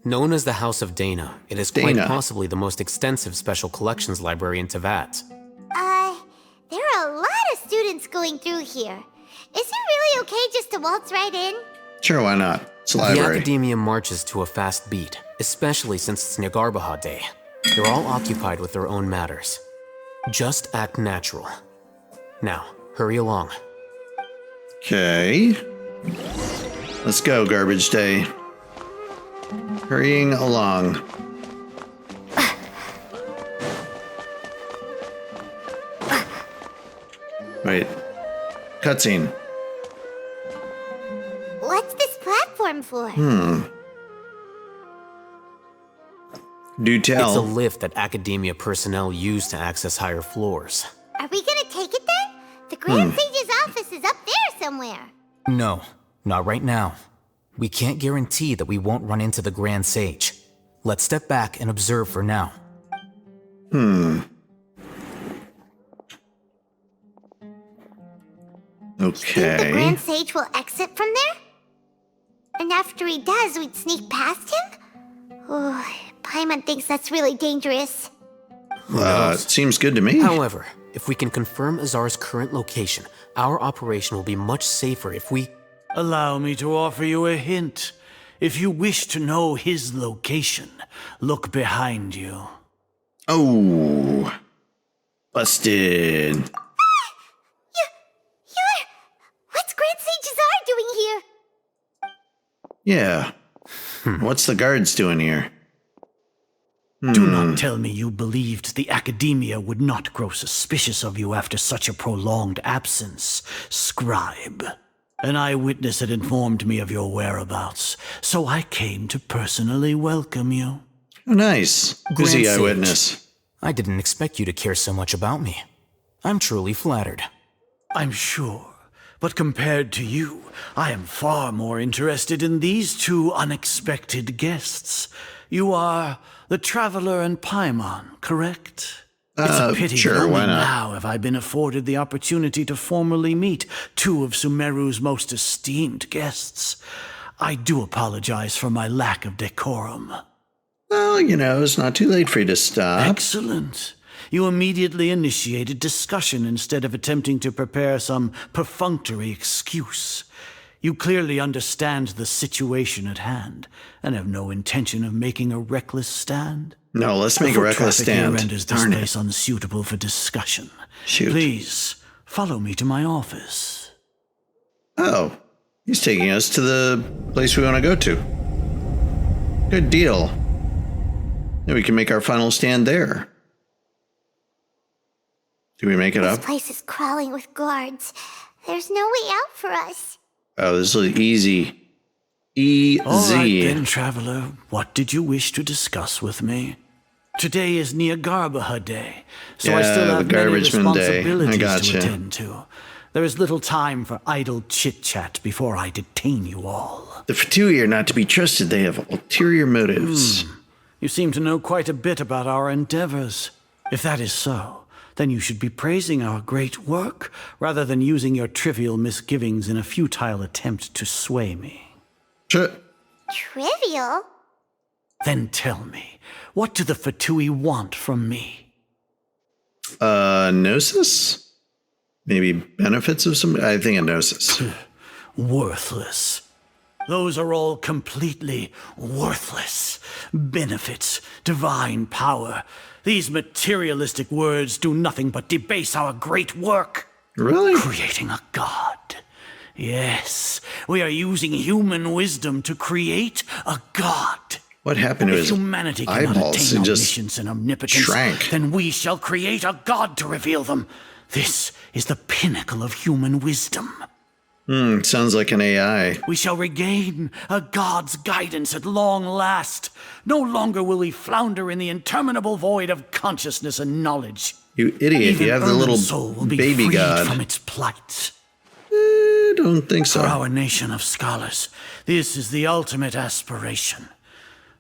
Speaker 11: Known as the House of Dehya, it is quite possibly the most extensive special collections library in Teyvat.
Speaker 2: There are a lot of students going through here. Is it really okay just to waltz right in?
Speaker 1: Sure, why not? It's a library.
Speaker 11: The Academia marches to a fast beat, especially since it's Nyagarbaha Day. They're all occupied with their own matters. Just act natural. Now, hurry along.
Speaker 1: Okay. Let's go, Garbage Day. Hurrying along. Wait. Cutscene.
Speaker 2: What's this platform for?
Speaker 1: Do tell.
Speaker 11: It's a lift that Academia personnel use to access higher floors.
Speaker 2: Are we gonna take it then? The Grand Sage's office is up there somewhere.
Speaker 10: No, not right now. We can't guarantee that we won't run into the Grand Sage. Let's step back and observe for now.
Speaker 1: Okay.
Speaker 2: Think the Grand Sage will exit from there? And after he does, we'd sneak past him? Oh, Paimon thinks that's really dangerous.
Speaker 1: It seems good to me.
Speaker 11: However, if we can confirm Azar's current location, our operation will be much safer if we...
Speaker 12: Allow me to offer you a hint. If you wish to know his location, look behind you.
Speaker 1: Oh. Busted.
Speaker 2: What's Grand Sage Azar doing here?
Speaker 1: Yeah. What's the guards doing here?
Speaker 12: Do not tell me you believed the Academia would not grow suspicious of you after such a prolonged absence, scribe. An eyewitness had informed me of your whereabouts, so I came to personally welcome you.
Speaker 1: Oh, nice. Who's the eyewitness?
Speaker 10: I didn't expect you to care so much about me. I'm truly flattered.
Speaker 12: I'm sure. But compared to you, I am far more interested in these two unexpected guests. You are the Traveler and Paimon, correct? It's a pity
Speaker 1: sure,
Speaker 12: that only
Speaker 1: why not?
Speaker 12: now have I been afforded the opportunity to formally meet two of Sumeru's most esteemed guests. I do apologize for my lack of decorum.
Speaker 1: Well, you know, it's not too late for you to stop.
Speaker 12: Excellent. You immediately initiated discussion instead of attempting to prepare some perfunctory excuse. You clearly understand the situation at hand and have no intention of making a reckless stand.
Speaker 1: No, let's make a reckless stand.
Speaker 12: Renders this place unsuitable for discussion.
Speaker 1: Shoot.
Speaker 12: Please follow me to my office.
Speaker 1: Oh, he's taking us to the place we want to go to. Good deal. Then we can make our final stand there. Do we make it up?
Speaker 2: This place is crawling with guards. There's no way out for us.
Speaker 1: Oh, this is easy. Easy.
Speaker 12: All right then, Traveler. What did you wish to discuss with me? Today is Nyagarbaha Day, so I still have many responsibilities to attend to. There is little time for idle chit-chat before I detain you all.
Speaker 1: The Fatui are not to be trusted. They have ulterior motives.
Speaker 12: You seem to know quite a bit about our endeavors. If that is so, then you should be praising our great work rather than using your trivial misgivings in a futile attempt to sway me.
Speaker 2: Trivial?
Speaker 12: Then tell me, what do the Fatui want from me?
Speaker 1: Gnosis? Maybe benefits of some... I think a Gnosis.
Speaker 12: Worthless. Those are all completely worthless. Benefits, divine power. These materialistic words do nothing but debase our great work.
Speaker 1: Really?
Speaker 12: Creating a god. Yes, we are using human wisdom to create a god.
Speaker 1: What happened to
Speaker 12: if
Speaker 1: his
Speaker 12: humanity cannot
Speaker 1: eyeballs?
Speaker 12: attain
Speaker 1: It just
Speaker 12: omniscience and omnipotence,
Speaker 1: shrank.
Speaker 12: then we shall create a god to reveal them. This is the pinnacle of human wisdom.
Speaker 1: Sounds like an AI.
Speaker 12: We shall regain a god's guidance at long last. No longer will we flounder in the interminable void of consciousness and knowledge.
Speaker 1: You idiot,
Speaker 12: Even
Speaker 1: you have the
Speaker 12: Ermin's
Speaker 1: little
Speaker 12: soul will be
Speaker 1: baby
Speaker 12: freed
Speaker 1: god.
Speaker 12: from its plight.
Speaker 1: I don't think so.
Speaker 12: For our nation of scholars, this is the ultimate aspiration.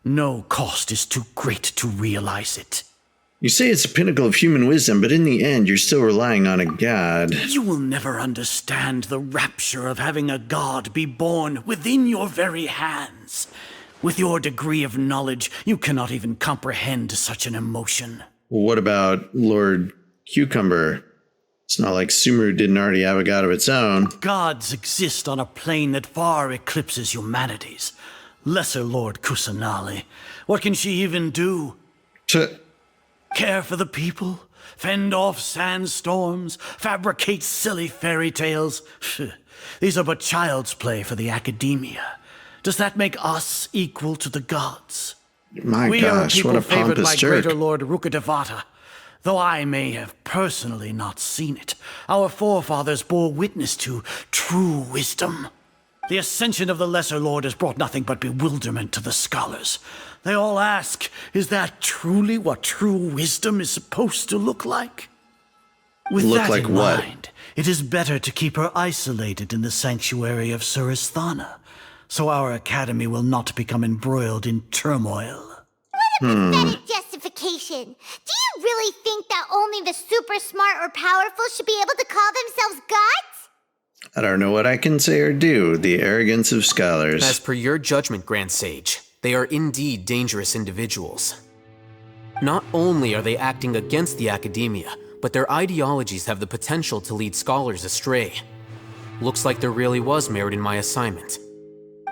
Speaker 12: No cost is too great to realize it.
Speaker 1: You say it's the pinnacle of human wisdom, but in the end, you're still relying on a god.
Speaker 12: You will never understand the rapture of having a god be born within your very hands. With your degree of knowledge, you cannot even comprehend such an emotion.
Speaker 1: Well, what about Lord Cucumber? It's not like Sumeru didn't already have a god of its own.
Speaker 12: Gods exist on a plane that far eclipses humanity's. Lesser Lord Kusanali. What can she even do? Care for the people? Fend off sandstorms? Fabricate silly fairy tales? These are but child's play for the academia. Does that make us equal to the gods?
Speaker 1: My
Speaker 12: we
Speaker 1: gosh,
Speaker 12: are
Speaker 1: what a
Speaker 12: people favored
Speaker 1: pompous
Speaker 12: by
Speaker 1: jerk.
Speaker 12: Greater Lord Rukkhadevata. Though I may have personally not seen it, our forefathers bore witness to true wisdom. The ascension of the Lesser Lord has brought nothing but bewilderment to the scholars. They all ask, is that truly what true wisdom is supposed to look like? With
Speaker 1: Look
Speaker 12: that
Speaker 1: like
Speaker 12: in
Speaker 1: what?
Speaker 12: mind, it is better to keep her isolated in the sanctuary of Surasthana, so our academy will not become embroiled in turmoil.
Speaker 2: What a pathetic justification. Do you really think that only the super smart or powerful should be able to call themselves gods?
Speaker 1: I don't know what I can say or do. The arrogance of scholars.
Speaker 11: As per your judgment, Grand Sage, they are indeed dangerous individuals. Not only are they acting against the academia, but their ideologies have the potential to lead scholars astray. Looks like there really was merit in my assignment.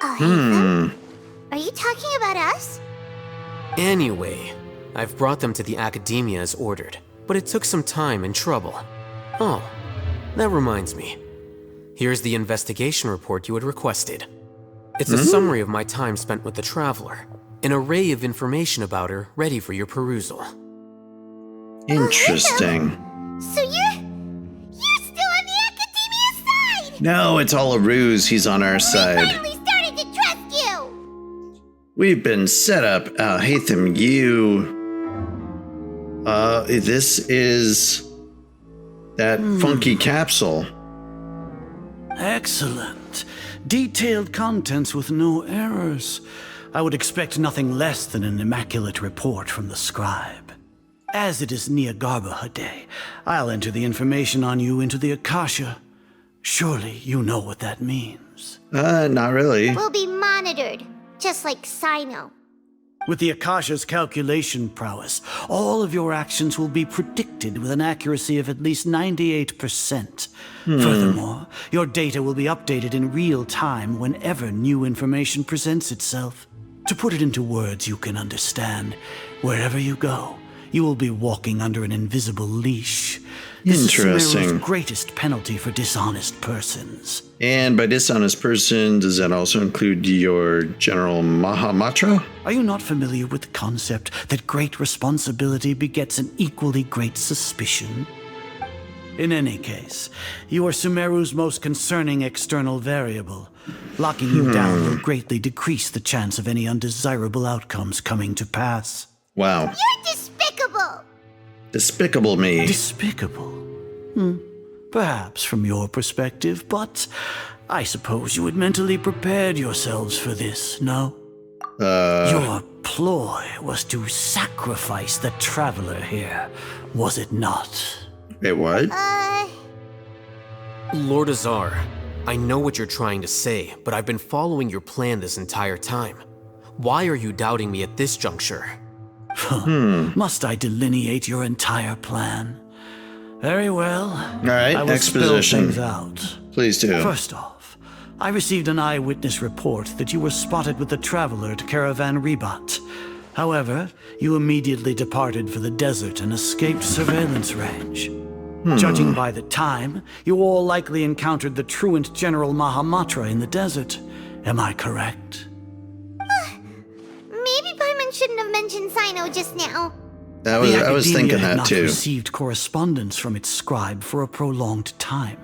Speaker 2: Are you talking about us?
Speaker 11: Anyway, I've brought them to the academia as ordered, but it took some time and trouble. Oh, that reminds me. Here's the investigation report you had requested. It's a summary of my time spent with the Traveler, an array of information about her ready for your perusal.
Speaker 1: Interesting.
Speaker 2: So you're still on the academia side!
Speaker 1: No, it's all a ruse. He's on our
Speaker 2: I
Speaker 1: side.
Speaker 2: finally started to trust you!
Speaker 1: We've been set up. Alhaitham, this is that funky capsule.
Speaker 12: Excellent. Detailed contents with no errors. I would expect nothing less than an immaculate report from the scribe. As it is Niagarbha Day, I'll enter the information on you into the Akasha. Surely you know what that means.
Speaker 1: Not really.
Speaker 2: We'll be monitored, just like Cyno.
Speaker 12: With the Akasha's calculation prowess, all of your actions will be predicted with an accuracy of at least 98%. Furthermore, your data will be updated in real time whenever new information presents itself. To put it into words you can understand, wherever you go, you will be walking under an invisible leash. This is Sumeru's greatest penalty for dishonest persons.
Speaker 1: And by dishonest person, does that also include your General Mahamatra?
Speaker 12: Are you not familiar with the concept that great responsibility begets an equally great suspicion? In any case, you are Sumeru's most concerning external variable. Locking you down will greatly decrease the chance of any undesirable outcomes coming to pass.
Speaker 1: Wow.
Speaker 2: You're despicable!
Speaker 1: Despicable me.
Speaker 12: Despicable? Perhaps from your perspective, but I suppose you had mentally prepared yourselves for this, no? Your ploy was to sacrifice the Traveler here, was it not?
Speaker 1: Wait, what?
Speaker 11: Lord Azar, I know what you're trying to say, but I've been following your plan this entire time. Why are you doubting me at this juncture?
Speaker 12: Must I delineate your entire plan? Very well.
Speaker 1: All right,
Speaker 12: I will
Speaker 1: exposition.
Speaker 12: spell things out.
Speaker 1: Please do.
Speaker 12: First off, I received an eyewitness report that you were spotted with the traveler at Caravan Ribat. However, you immediately departed for the desert and escaped surveillance range. Judging by the time, you all likely encountered the truant General Mahamatra in the desert. Am I correct?
Speaker 2: Maybe Paimon shouldn't have mentioned Cyno just now.
Speaker 1: I was thinking that too.
Speaker 12: Received correspondence from its scribe for a prolonged time.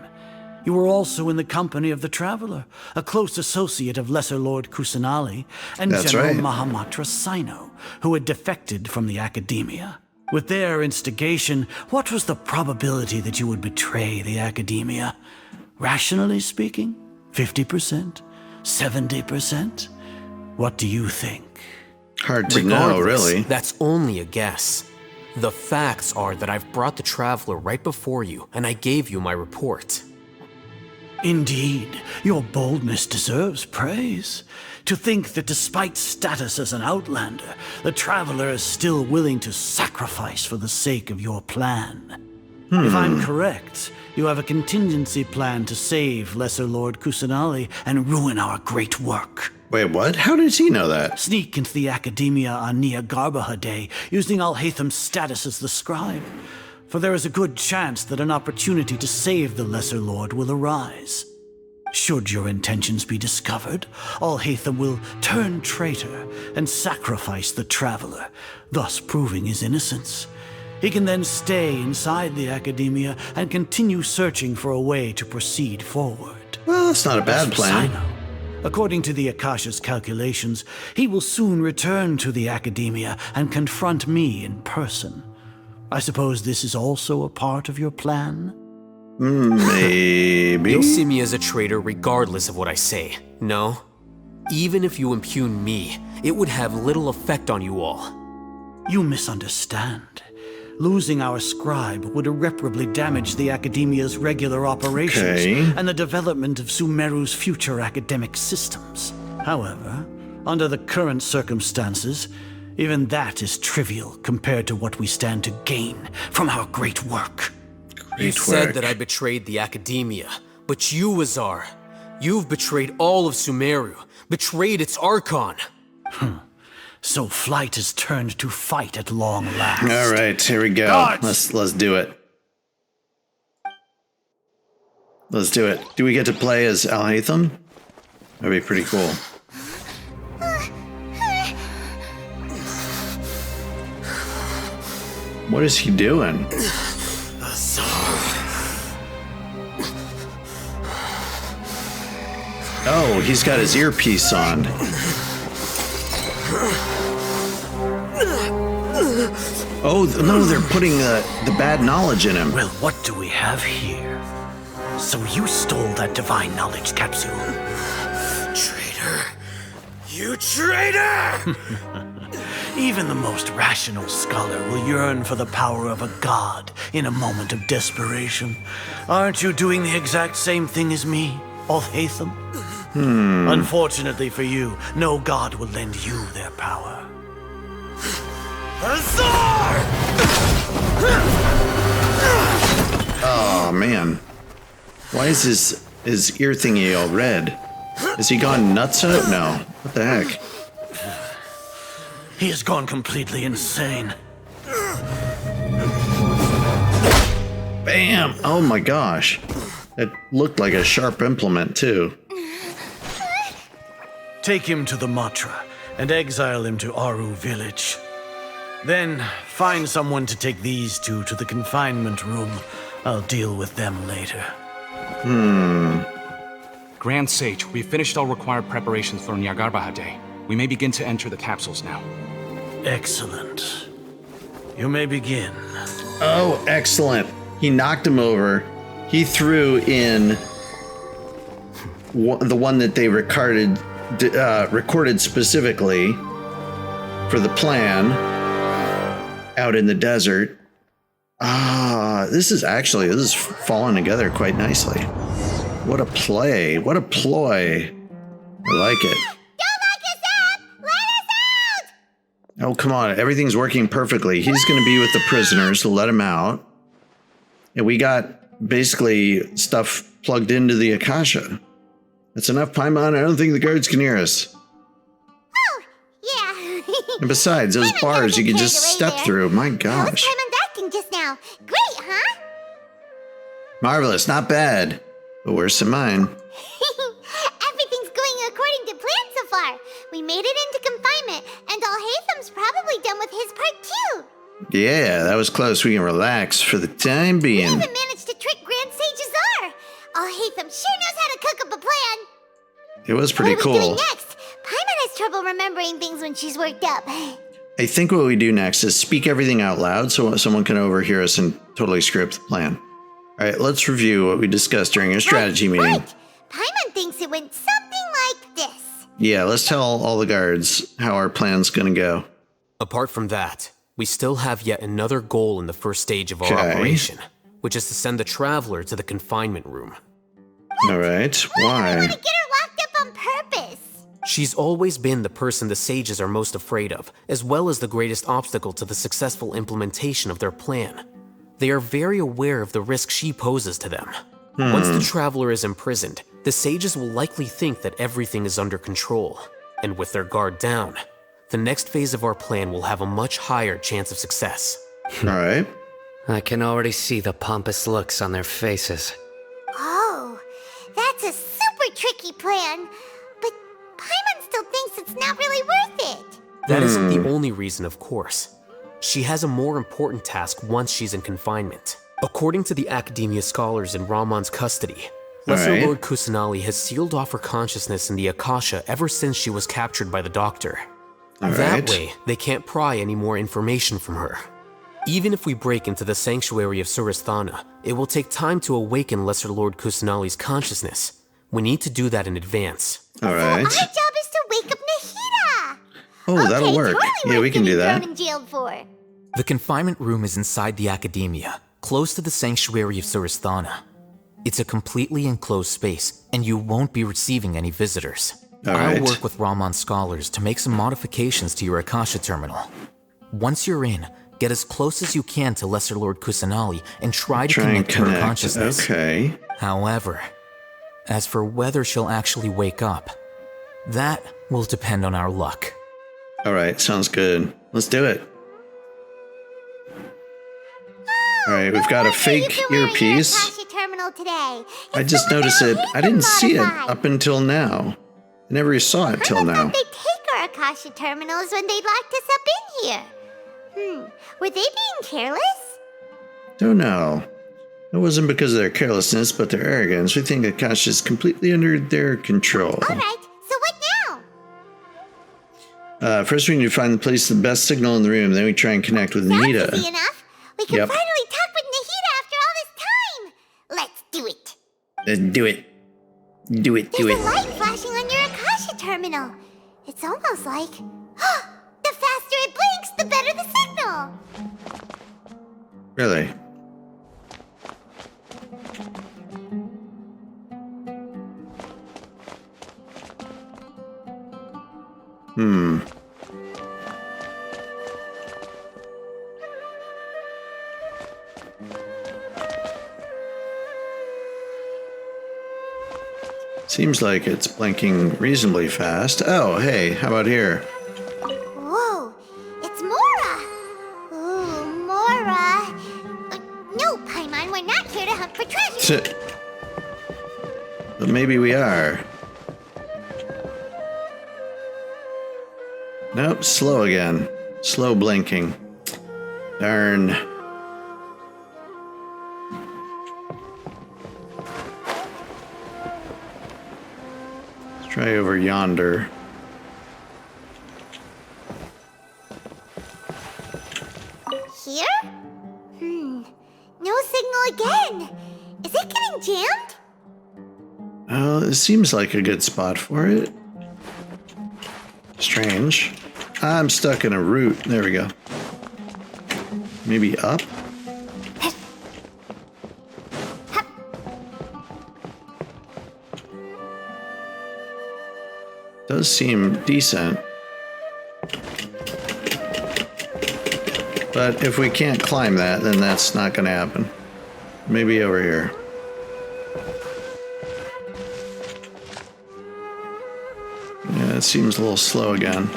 Speaker 12: You were also in the company of the Traveler, a close associate of Lesser Lord Kusanali and General Mahamatra Cyno, who had defected from the Academia. With their instigation, what was the probability that you would betray the Academia? Rationally speaking, 50%? 70%? What do you think?
Speaker 1: Hard to know, really.
Speaker 11: That's only a guess. The facts are that I've brought the Traveler right before you, and I gave you my report.
Speaker 12: Indeed, your boldness deserves praise. To think that despite status as an outlander, the Traveler is still willing to sacrifice for the sake of your plan. If I'm correct, you have a contingency plan to save Lesser Lord Kusanali and ruin our great work.
Speaker 1: Wait, what? How did he know that?
Speaker 12: Sneak into the Academia on Nia Garbaha Day, using Alhaitham's status as the scribe. For there is a good chance that an opportunity to save the Lesser Lord will arise. Should your intentions be discovered, Alhaitham will turn traitor and sacrifice the Traveler, thus proving his innocence. He can then stay inside the Academia and continue searching for a way to proceed forward.
Speaker 1: Well, that's not a bad plan.
Speaker 12: Cyno, according to the Akasha's calculations, he will soon return to the Academia and confront me in person. I suppose this is also a part of your plan?
Speaker 1: Maybe.
Speaker 11: You'll see me as a traitor regardless of what I say, no? Even if you impugn me, it would have little effect on you all.
Speaker 12: You misunderstand. Losing our scribe would irreparably damage the Academia's regular operations and the development of Sumeru's future academic systems. However, under the current circumstances, even that is trivial compared to what we stand to gain from our great work.
Speaker 11: You said that I betrayed the Academia, but you, Azar, you've betrayed all of Sumeru, betrayed its Archon.
Speaker 12: So flight has turned to fight at long last.
Speaker 1: All right, here we go.
Speaker 12: Guards!
Speaker 1: Let's do it. Let's do it. Do we get to play as Alhaitham? That'd be pretty cool. What is he doing? Oh, he's got his earpiece on. Oh, no, they're putting the bad knowledge in him.
Speaker 12: Well, what do we have here? So you stole that divine knowledge capsule.
Speaker 11: Traitor! You traitor!
Speaker 12: Even the most rational scholar will yearn for the power of a god in a moment of desperation. Aren't you doing the exact same thing as me, Alhaitham? Unfortunately for you, no god will lend you their power.
Speaker 11: Azar!
Speaker 1: Oh, man. Why is his ear thingy all red? Has he gone nuts out? No. What the heck?
Speaker 12: He has gone completely insane.
Speaker 1: Bam! Oh my gosh. It looked like a sharp implement, too.
Speaker 12: Take him to the Matra and exile him to Aru village. Then find someone to take these two to the confinement room. I'll deal with them later.
Speaker 13: Grand Sage, we've finished all required preparations for Nyargarbaha Day. We may begin to enter the capsules now.
Speaker 12: Excellent. You may begin.
Speaker 1: Oh, excellent. He knocked him over. He threw in the one that they recorded specifically for the plan out in the desert. This is falling together quite nicely. What a play. What a ploy. I like it.
Speaker 2: Don't lock us up! Let us out!
Speaker 1: Oh, come on. Everything's working perfectly. He's going to be with the prisoners to let him out. And we got basically stuff plugged into the Akasha. That's enough, Paimon. I don't think the guards can hear us.
Speaker 2: Oh, yeah.
Speaker 1: And besides, those bars you can just step through. My gosh.
Speaker 2: How was Paimon acting just now? Great, huh?
Speaker 1: Marvelous. Not bad. But worse than mine.
Speaker 2: Everything's going according to plan so far. We made it into confinement, and Alhaitham's probably done with his part too.
Speaker 1: Yeah, that was close. We can relax for the time
Speaker 2: We
Speaker 1: being.
Speaker 2: even managed to trick Grand Sage Azar. Alhaitham sure knows how to cook up a plan.
Speaker 1: It was pretty
Speaker 2: What are we doing
Speaker 1: cool.
Speaker 2: next? Paimon has trouble remembering things when she's worked up.
Speaker 1: I think what we do next is speak everything out loud so someone can overhear us and totally screw up the plan. All right, let's review what we discussed during our strategy meeting.
Speaker 2: Right. Paimon thinks it went something like this.
Speaker 1: Yeah, let's tell all the guards how our plan's gonna go.
Speaker 11: Apart from that, we still have yet another goal in the first stage of our operation, which is to send the Traveler to the confinement room.
Speaker 1: All right, why?
Speaker 2: Get her locked up on purpose.
Speaker 11: She's always been the person the sages are most afraid of, as well as the greatest obstacle to the successful implementation of their plan. They are very aware of the risk she poses to them. Once the Traveler is imprisoned, the sages will likely think that everything is under control. And with their guard down, the next phase of our plan will have a much higher chance of success.
Speaker 1: All right.
Speaker 5: I can already see the pompous looks on their faces.
Speaker 2: Oh, that's a super tricky plan. But Paimon still thinks it's not really worth it.
Speaker 11: That isn't the only reason, of course. She has a more important task once she's in confinement. According to the Academia scholars in Ramon's custody, Lesser Lord Kusanali has sealed off her consciousness in the Akasha ever since she was captured by the Doctor. That way, they can't pry any more information from her. Even if we break into the sanctuary of Surasthana, it will take time to awaken Lesser Lord Kusanali's consciousness. We need to do that in advance.
Speaker 1: All right.
Speaker 2: Our job is to wake up Nahida.
Speaker 1: Oh, that'll work.
Speaker 2: Totally
Speaker 1: Yeah, we can do
Speaker 2: thrown
Speaker 1: that.
Speaker 2: and jailed for.
Speaker 14: The confinement room is inside the Academia, close to the sanctuary of Surasthana. It's a completely enclosed space, and you won't be receiving any visitors. I'll work with Ramon's scholars to make some modifications to your Akasha terminal. Once you're in, get as close as you can to Lesser Lord Kusanali and try to connect to her consciousness.
Speaker 1: Okay.
Speaker 14: However, as for whether she'll actually wake up, that will depend on our luck.
Speaker 1: All right, sounds good. Let's do it. All right, we've got a fake earpiece.
Speaker 2: Akasha terminal today.
Speaker 1: I just noticed it. I didn't see it up until now. I never saw it till now.
Speaker 2: They take our Akasha terminals when they locked us up in here. Were they being careless?
Speaker 1: Don't know. It wasn't because of their carelessness, but their arrogance. We think Akasha is completely under their control.
Speaker 2: All right, so what now?
Speaker 1: First we need to find the place with the best signal in the room, then we try and connect with Nahida.
Speaker 2: Easy enough. We can finally talk with Nahida after all this time. Let's do it.
Speaker 1: Let's do it. Do it, do
Speaker 2: There's
Speaker 1: it.
Speaker 2: a light flashing on your Akasha terminal. It's almost like... the faster it blinks, the better the signal.
Speaker 1: Really? Seems like it's blinking reasonably fast. Oh, hey, how about here?
Speaker 2: Whoa, it's Mora. Ooh, Mora. No, Paimon, we're not here to hunt for treasure.
Speaker 1: But maybe we are. Nope, slow again. Slow blinking. Darn. Let's try over yonder.
Speaker 2: Here? No signal again. Is it getting jammed?
Speaker 1: Oh, it seems like a good spot for it. Strange. I'm stuck in a route. There we go. Maybe up? Does seem decent. But if we can't climb that, then that's not going to happen. Maybe over here. Yeah, it seems a little slow again.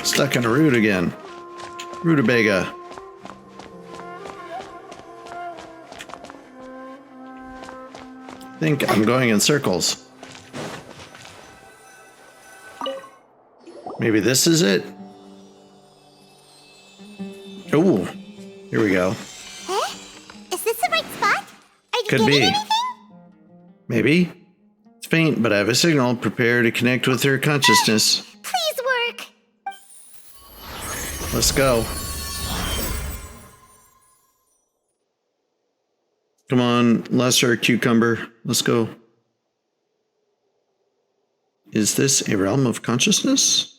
Speaker 1: Stuck in a root again. Rutabaga. I think I'm going in circles. Maybe this is it? Oh, here we go.
Speaker 2: Huh? Is this the right spot? Are you
Speaker 1: Could
Speaker 2: getting
Speaker 1: be.
Speaker 2: anything?
Speaker 1: Maybe. It's faint, but I have a signal. Prepare to connect with her consciousness.
Speaker 2: Please work.
Speaker 1: Let's go. Come on, lesser cucumber. Let's go. Is this a realm of consciousness?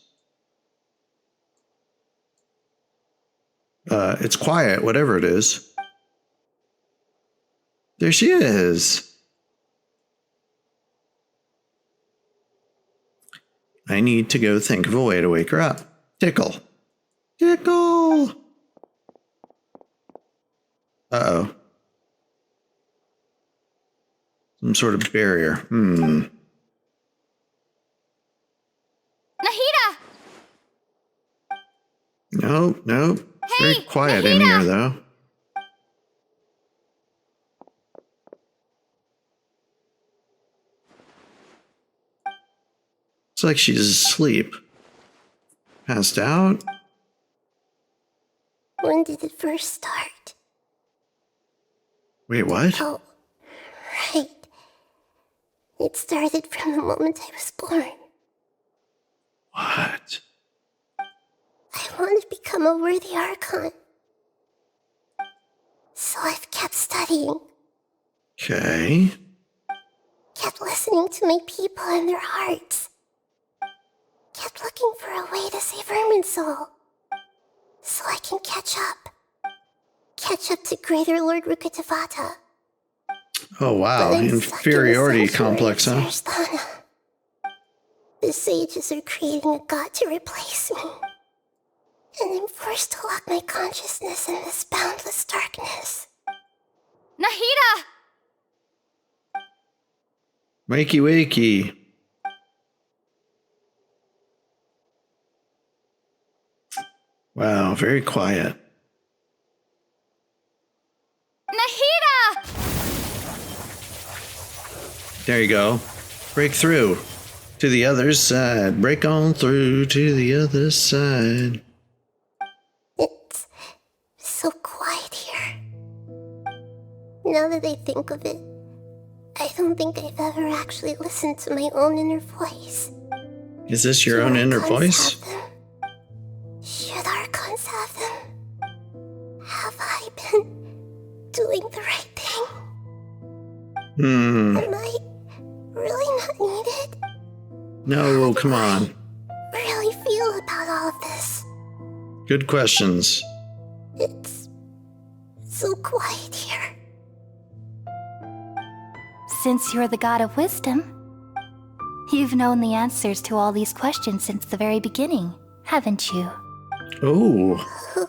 Speaker 1: It's quiet, whatever it is. There she is. I need to go think of a way to wake her up. Tickle. Tickle! Uh-oh. Some sort of barrier.
Speaker 2: Nahida!
Speaker 1: Nope, nope. It's very quiet
Speaker 2: Nahida!
Speaker 1: in here, though. Looks like she's asleep. Passed out?
Speaker 2: When did it first start?
Speaker 1: Wait, what?
Speaker 2: Oh, right. It started from the moment I was born.
Speaker 1: What?
Speaker 2: I want to become a worthy Archon. So I've kept studying,
Speaker 1: Okay.
Speaker 2: kept listening to my people and their hearts, kept looking for a way to save Irminsul, so I can catch up to Greater Lord Rukkhadevata.
Speaker 1: Oh, wow.
Speaker 2: But I'm
Speaker 1: Inferiority
Speaker 2: stuck in the
Speaker 1: complex, huh?
Speaker 2: sanctuary of Sarasthana. The sages are creating a god to replace me. And I'm forced to lock my consciousness in this boundless darkness. Nahida!
Speaker 1: Wakey, wakey. Wow, very quiet.
Speaker 2: Nahida!
Speaker 1: There you go. Break through to the other side. Break on through to the other side.
Speaker 2: It's so quiet here. Now that I think of it, I don't think I've ever actually listened to my own inner voice.
Speaker 1: Is this your own inner voice?
Speaker 2: Should Archons have them? Have I been doing the right thing? Am I really not needed?
Speaker 1: No, come on.
Speaker 2: Really feel about all of this?
Speaker 1: Good questions.
Speaker 2: It's so quiet here.
Speaker 15: Since you're the god of wisdom, you've known the answers to all these questions since the very beginning, haven't you?
Speaker 1: Oh.
Speaker 2: Who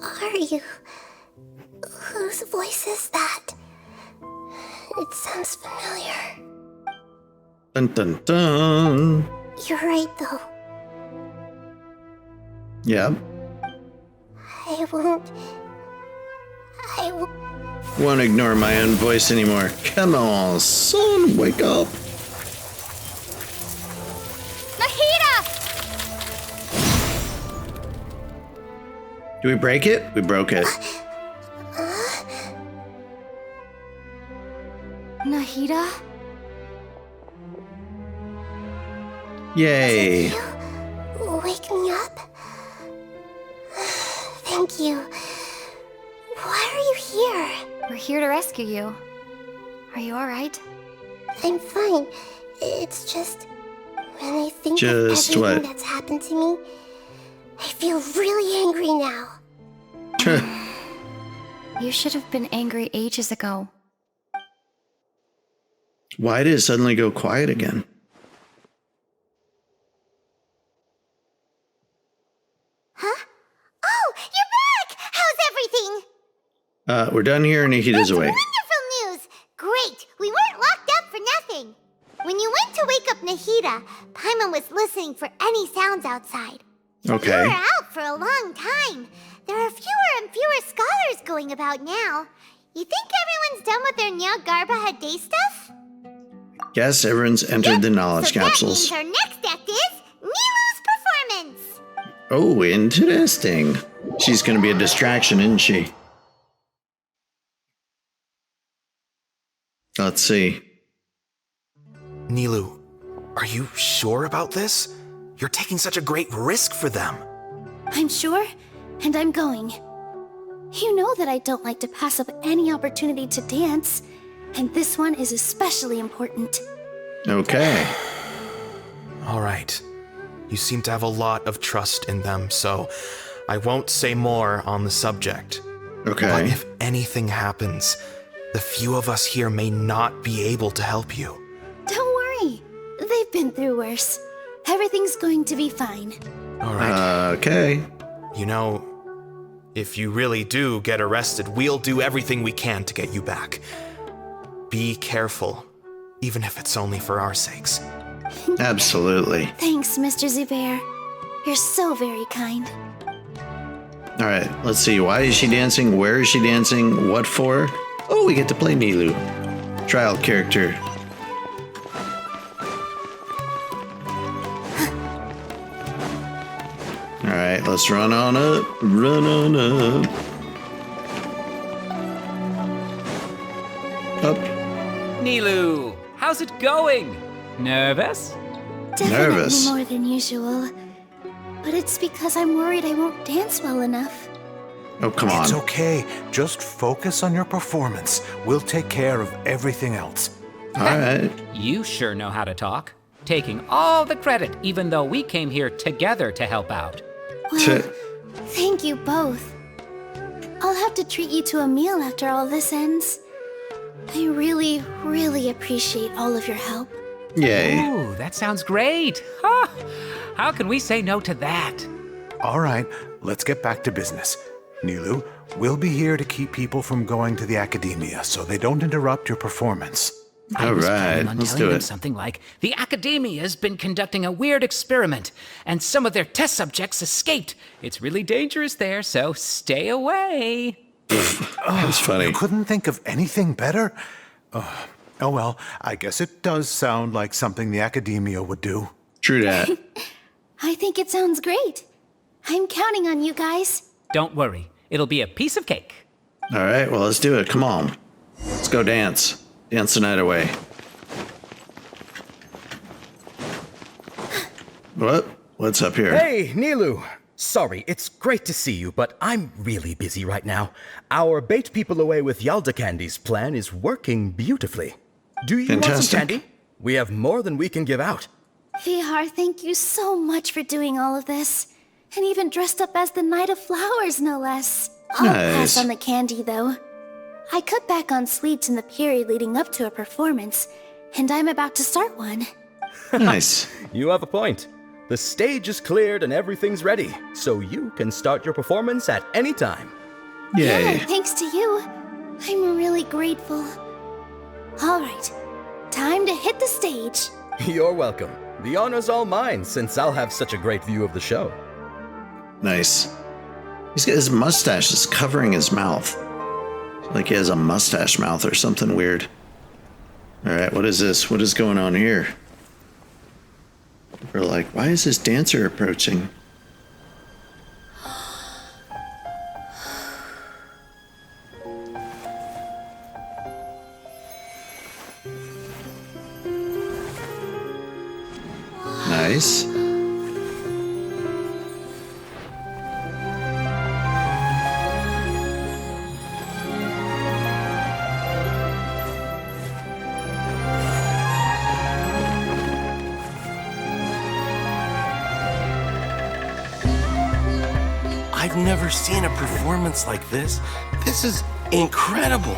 Speaker 2: are you? Whose voice is that? It sounds familiar.
Speaker 1: Dun dun dun.
Speaker 2: You're right, though.
Speaker 1: Yep.
Speaker 2: I won't.
Speaker 1: Won't ignore my own voice anymore. Come on, son, wake up.
Speaker 2: Nahida!
Speaker 1: Do we break it? We broke it.
Speaker 2: Nahida?
Speaker 1: Yay.
Speaker 2: Wake me up? Thank you. Why are you here?
Speaker 15: We're here to rescue you. Are you alright?
Speaker 2: I'm fine. It's just...
Speaker 16: When I think
Speaker 1: Just
Speaker 16: of everything
Speaker 1: what?
Speaker 16: that's happened to me, I feel really angry now.
Speaker 15: You should have been angry ages ago.
Speaker 1: Why did it suddenly go quiet again?
Speaker 16: Huh? Oh, you're back! How's everything?
Speaker 1: We're done here and Nahida's away.
Speaker 16: Wonderful news! Great! We weren't locked up for nothing. When you went to wake up Nahida, Paimon was listening for any sounds outside.
Speaker 1: Okay.
Speaker 16: You were out for a long time. There are fewer and fewer scholars going about now. You think everyone's done with their Nyagarba Day stuff?
Speaker 1: Yes, everyone's entered the knowledge capsules.
Speaker 16: That means our next act is Nilou's performance.
Speaker 1: Oh, interesting. She's gonna be a distraction, isn't she? Let's see.
Speaker 17: Nilou, are you sure about this? You're taking such a great risk for them.
Speaker 2: I'm sure, and I'm going. You know that I don't like to pass up any opportunity to dance, and this one is especially important.
Speaker 1: Okay.
Speaker 17: All right. You seem to have a lot of trust in them, so I won't say more on the subject.
Speaker 1: Okay.
Speaker 17: But if anything happens, the few of us here may not be able to help you.
Speaker 2: Don't worry. They've been through worse. Everything's going to be fine.
Speaker 17: All right.
Speaker 1: Okay.
Speaker 17: You know, if you really do get arrested, we'll do everything we can to get you back. Be careful, even if it's only for our sakes.
Speaker 1: Absolutely.
Speaker 2: Thanks, Mr. Zubair. You're so very kind.
Speaker 1: All right, let's see. Why is she dancing? Where is she dancing? What for? Oh, we get to play Nilou. Trial character. All right, let's run on up. Run on up. Up.
Speaker 18: Nilou, how's it going? Nervous?
Speaker 2: Definitely
Speaker 1: Nervous.
Speaker 2: more than usual. But it's because I'm worried I won't dance well enough.
Speaker 1: Oh, come on.
Speaker 19: It's okay. Just focus on your performance. We'll take care of everything else.
Speaker 1: All right.
Speaker 18: You sure know how to talk. Taking all the credit, even though we came here together to help out.
Speaker 2: Well, thank you both. I'll have to treat you to a meal after all this ends. I really, really appreciate all of your help.
Speaker 1: Yay.
Speaker 18: Ooh, that sounds great. Ha! How can we say no to that?
Speaker 19: All right, let's get back to business. Nilou, we'll be here to keep people from going to the academia so they don't interrupt your performance.
Speaker 18: I was planning on
Speaker 1: let's
Speaker 18: telling
Speaker 1: do
Speaker 18: them
Speaker 1: it.
Speaker 18: something like, the Academia's been conducting a weird experiment, and some of their test subjects escaped. It's really dangerous there, so stay away.
Speaker 1: That's funny.
Speaker 19: You couldn't think of anything better? Oh well, I guess it does sound like something the academia would do.
Speaker 1: True that.
Speaker 2: I think it sounds great. I'm counting on you guys.
Speaker 18: Don't worry, it'll be a piece of cake.
Speaker 1: All right, well, let's do it. Come on. Let's go dance. Dance the night away. What? What's up here?
Speaker 20: Hey, Nilou. Sorry, it's great to see you, but I'm really busy right now. Our Bait People Away with Yalda Candies plan is working beautifully. Do you want some candy? We have more than we can give out.
Speaker 2: Vihar, thank you so much for doing all of this. And even dressed up as the Knight of Flowers, no less. I'll pass on the candy, though. I cut back on sweets in the period leading up to a performance, and I'm about to start one.
Speaker 1: Nice.
Speaker 20: You have a point. The stage is cleared and everything's ready, so you can start your performance at any time.
Speaker 1: Yay.
Speaker 2: Yeah, thanks to you. I'm really grateful. All right, time to hit the stage.
Speaker 20: You're welcome. The honor's all mine, since I'll have such a great view of the show.
Speaker 1: Nice. He's got his mustache is covering his mouth. Like he has a mustache mouth or something weird. All right, what is this? What is going on here? We're like, why is this dancer approaching? Nice.
Speaker 21: I've never seen a performance like this. This is incredible.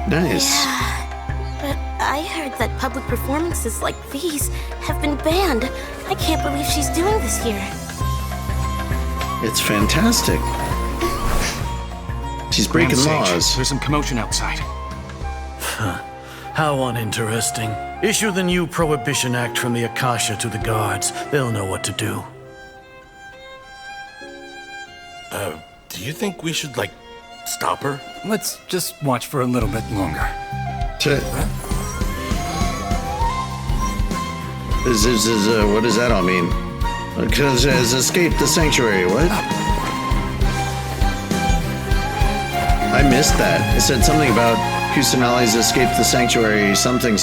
Speaker 1: Nice.
Speaker 22: Yeah, but I heard that public performances like these have been banned. I can't believe she's doing this here.
Speaker 1: It's fantastic. She's breaking
Speaker 13: Grand Sage,
Speaker 1: laws.
Speaker 13: There's some commotion outside.
Speaker 12: How uninteresting. Issue the new Prohibition Act from the Akasha to the guards. They'll know what to do.
Speaker 21: Do you think we should, like, stop her?
Speaker 23: Let's just watch for a little bit longer.
Speaker 1: What does that all mean? Because has escaped the sanctuary. What? I missed that. It said something about Kusanali's escaped the sanctuary, something.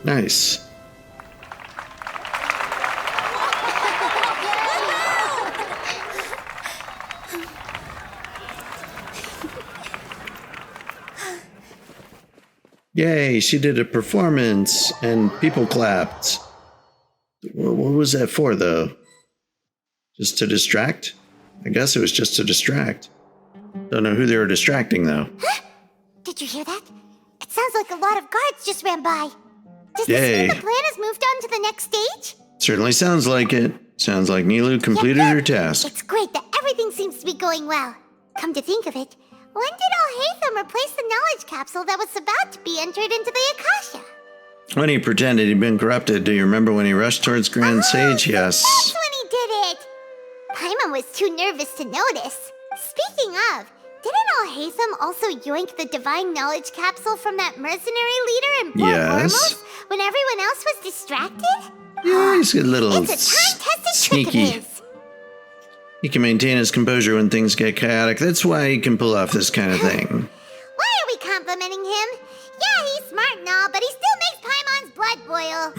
Speaker 1: Nice. Yay, she did a performance and people clapped. What was that for, though? Just to distract? I guess it was just to distract. Don't know who they were distracting, though.
Speaker 16: Huh? Did you hear that? It sounds like a lot of guards just ran by. Does
Speaker 1: Yay.
Speaker 16: this mean the plan has moved on to the next stage?
Speaker 1: Certainly sounds like it. Sounds like Nilou completed her task.
Speaker 16: It's great that everything seems to be going well. Come to think of it, when did Alhaitham replace the knowledge capsule that was about to be entered into the Akasha?
Speaker 1: When he pretended he'd been corrupted. Do you remember when he rushed towards Grand Sage? Yes.
Speaker 16: That's when he did it! Paimon was too nervous to notice. Speaking of, didn't Alhaitham also yoink the divine knowledge capsule from that mercenary leader in Port Ormos when everyone else was distracted?
Speaker 1: Yeah, he's a little
Speaker 16: It's a time-tested trick of
Speaker 1: sneaky.
Speaker 16: his.
Speaker 1: He can maintain his composure when things get chaotic. That's why he can pull off this kind of thing.
Speaker 16: Why are we complimenting him? Yeah, he's smart and all, but he still makes Paimon's blood boil.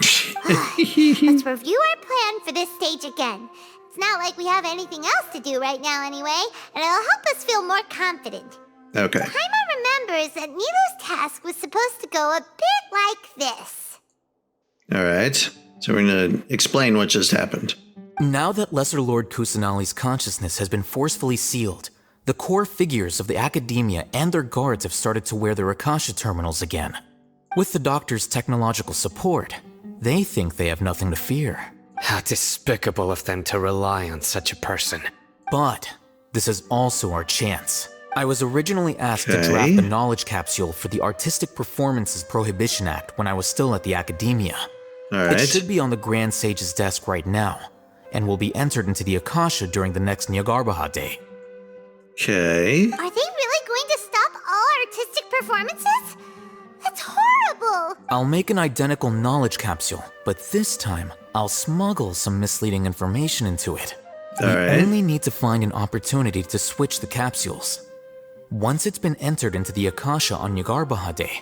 Speaker 16: Let's review our plan for this stage again. It's not like we have anything else to do right now anyway, and it'll help us feel more confident.
Speaker 1: Okay.
Speaker 16: Paimon remembers that Nilou's task was supposed to go a bit like this.
Speaker 1: All right. So we're going to explain what just happened.
Speaker 14: Now that Lesser Lord Kusanali's consciousness has been forcefully sealed, the core figures of the Academia and their guards have started to wear their Akasha terminals again. With the Doctor's technological support, they think they have nothing to fear.
Speaker 5: How despicable of them to rely on such a person.
Speaker 14: But this is also our chance. I was originally asked to draft the knowledge capsule for the Artistic Performances Prohibition Act when I was still at the Academia.
Speaker 1: Right.
Speaker 14: It should be on the Grand Sage's desk right now, and will be entered into the Akasha during the next Nyargarbaha Day.
Speaker 1: Okay.
Speaker 16: Are they really going to stop all artistic performances? That's horrible!
Speaker 14: I'll make an identical knowledge capsule, but this time, I'll smuggle some misleading information into it. We only need to find an opportunity to switch the capsules. Once it's been entered into the Akasha on Nyargarbaha Day,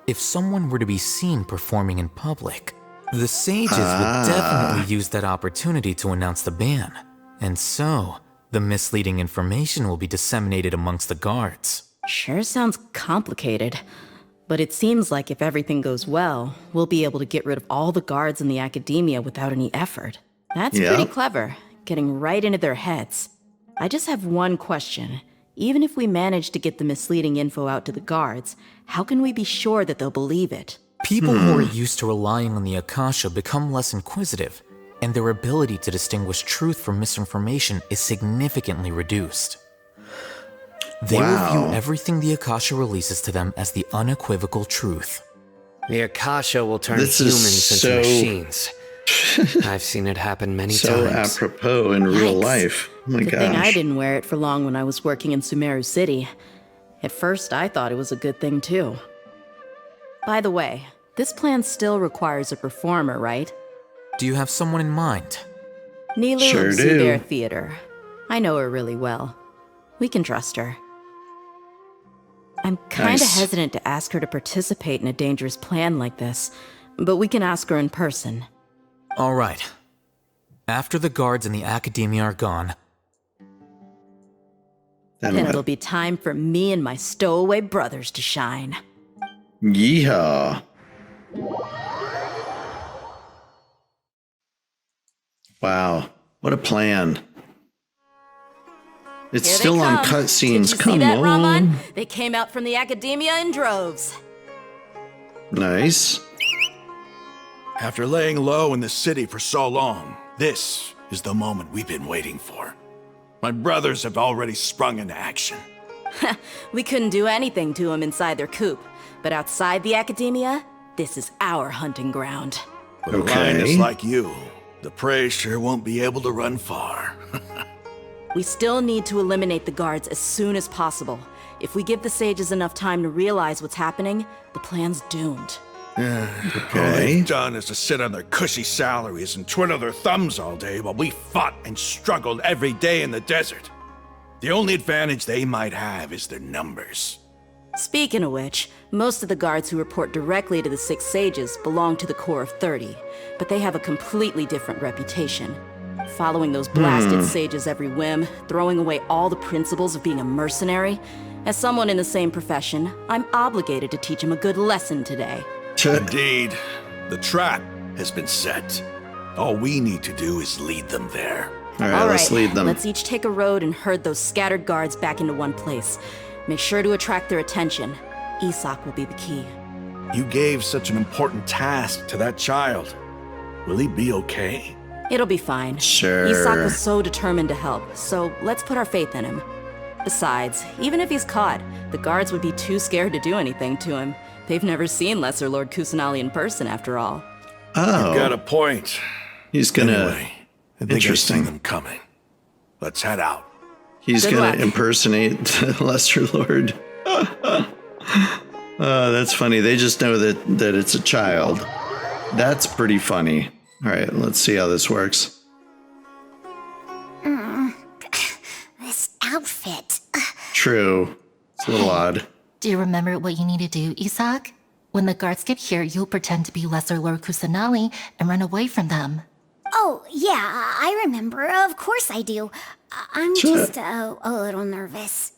Speaker 14: if someone were to be seen performing in public, the sages would definitely use that opportunity to announce the ban, and so the misleading information will be disseminated amongst the guards.
Speaker 3: Sure sounds complicated, but it seems like if everything goes well, we'll be able to get rid of all the guards in the Academia without any effort. That's pretty clever, getting right into their heads. I just have one question. Even if we manage to get the misleading info out to the guards, how can we be sure that they'll believe it?
Speaker 14: People who are used to relying on the Akasha become less inquisitive, and their ability to distinguish truth from misinformation is significantly reduced. They will view everything the Akasha releases to them as the unequivocal truth.
Speaker 5: The Akasha will turn
Speaker 1: This is
Speaker 5: humans into machines. I've seen it happen many times.
Speaker 1: So apropos in real life. Oh my
Speaker 3: Good thing I
Speaker 1: gosh.
Speaker 3: didn't wear it for long when I was working in Sumeru City. At first, I thought it was a good thing too. By the way, this plan still requires a performer, right?
Speaker 14: Do you have someone in mind?
Speaker 3: Nilou
Speaker 14: Sure
Speaker 3: of
Speaker 14: do.
Speaker 3: Sumeru Theater. I know her really well. We can trust her. I'm kinda hesitant to ask her to participate in a dangerous plan like this, but we can ask her in person.
Speaker 14: All right. After the guards in the Academia are gone,
Speaker 3: Then it'll be time for me and my stowaway brothers to shine.
Speaker 1: Yeehaw. Wow, what a plan. It's
Speaker 3: Here
Speaker 1: still
Speaker 3: they
Speaker 1: on
Speaker 3: come.
Speaker 1: cutscenes.
Speaker 3: Did you
Speaker 1: Come
Speaker 3: see that,
Speaker 1: on.
Speaker 3: Raman? They came out from the academia in droves.
Speaker 1: Nice.
Speaker 4: After laying low in the city for so long, this is the moment we've been waiting for. My brothers have already sprung into action.
Speaker 3: We couldn't do anything to them inside their coop, but outside the academia, this is our hunting ground.
Speaker 4: With a lioness like you, the prey sure won't be able to run far.
Speaker 3: We still need to eliminate the guards as soon as possible. If we give the sages enough time to realize what's happening, the plan's doomed.
Speaker 4: All they've done is to sit on their cushy salaries and twiddle their thumbs all day while we fought and struggled every day in the desert. The only advantage they might have is their numbers.
Speaker 3: Speaking of which, most of the guards who report directly to the Six Sages belong to the Corps of 30, but they have a completely different reputation. Following those blasted sages every whim, throwing away all the principles of being a mercenary. As someone in the same profession, I'm obligated to teach them a good lesson today.
Speaker 4: Indeed. The trap has been set. All we need to do is lead them there.
Speaker 1: All right, let's lead them.
Speaker 3: Let's each take a road and herd those scattered guards back into one place. Make sure to attract their attention. Isak will be the key.
Speaker 4: You gave such an important task to that child. Will he be okay?
Speaker 3: It'll be fine.
Speaker 1: Sure.
Speaker 3: Isak was so determined to help, so let's put our faith in him. Besides, even if he's caught, the guards would be too scared to do anything to him. They've never seen Lesser Lord Kusanali in person, after all.
Speaker 1: Oh.
Speaker 4: You've got a point.
Speaker 1: He's gonna...
Speaker 4: Anyway, I think I see them coming. Let's head out.
Speaker 1: He's gonna impersonate Lesser Lord. That's funny. They just know that it's a child. That's pretty funny. All right, let's see how this works.
Speaker 15: This outfit.
Speaker 1: True. It's a little odd.
Speaker 15: Do you remember what you need to do, Isak? When the guards get here, you'll pretend to be Lesser Lord Kusanali and run away from them.
Speaker 16: Oh, yeah, I remember. Of course I do. I'm just a little nervous.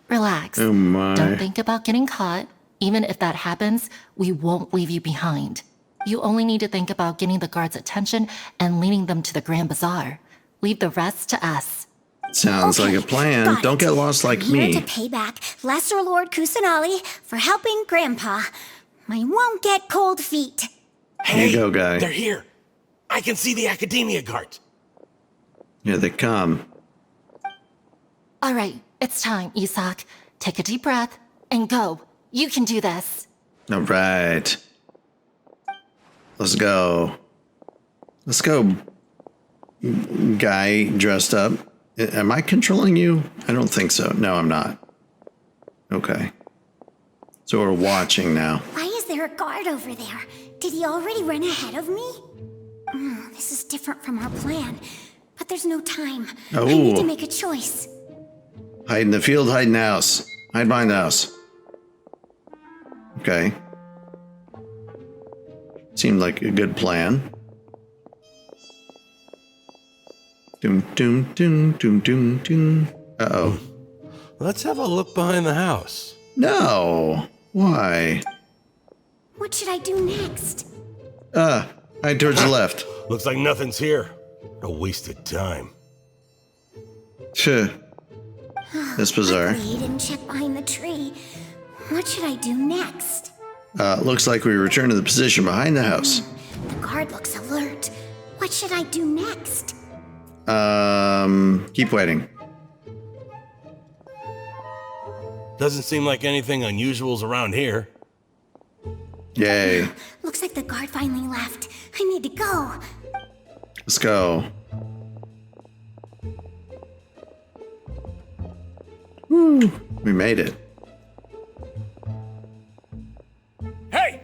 Speaker 15: Relax.
Speaker 1: Oh my.
Speaker 15: Don't think about getting caught. Even if that happens, we won't leave you behind. You only need to think about getting the guards' attention and leading them to the Grand Bazaar. Leave the rest to us.
Speaker 1: Sounds like a plan. Don't get lost like me.
Speaker 16: Here to pay back Lesser Lord Kusanali for helping Grandpa. I won't get cold feet.
Speaker 1: Here you go, guy.
Speaker 21: They're here. I can see the Academia guard.
Speaker 1: Here they come.
Speaker 15: All right, it's time, Isak. Take a deep breath and go. You can do this.
Speaker 1: All right. Let's go. Let's go, guy dressed up. Am I controlling you? I don't think so. No, I'm not. Okay. So we're watching now.
Speaker 16: Why is there a guard over there? Did he already run ahead of me? This is different from our plan. But there's no time.
Speaker 1: Oh.
Speaker 16: I need to make a choice.
Speaker 1: Hide in the field, hide in the house. Hide behind the house. Okay. Seemed like a good plan. Doom, doom, doom, doom, doom, doom. Uh-oh.
Speaker 21: Let's have a look behind the house.
Speaker 1: No. Why?
Speaker 16: What should I do next?
Speaker 1: Hide towards the left.
Speaker 21: Looks like nothing's here. A wasted time.
Speaker 1: Phew. That's bizarre.
Speaker 16: Luckily, he didn't check behind the tree. What should I do next?
Speaker 1: Looks like we return to the position behind the house.
Speaker 16: The guard looks alert. What should I do next?
Speaker 1: Keep waiting.
Speaker 21: Doesn't seem like anything unusual's around here.
Speaker 1: Yay.
Speaker 16: Looks like the guard finally left. I need to go.
Speaker 1: Let's go. Woo. We made it.
Speaker 6: Hey!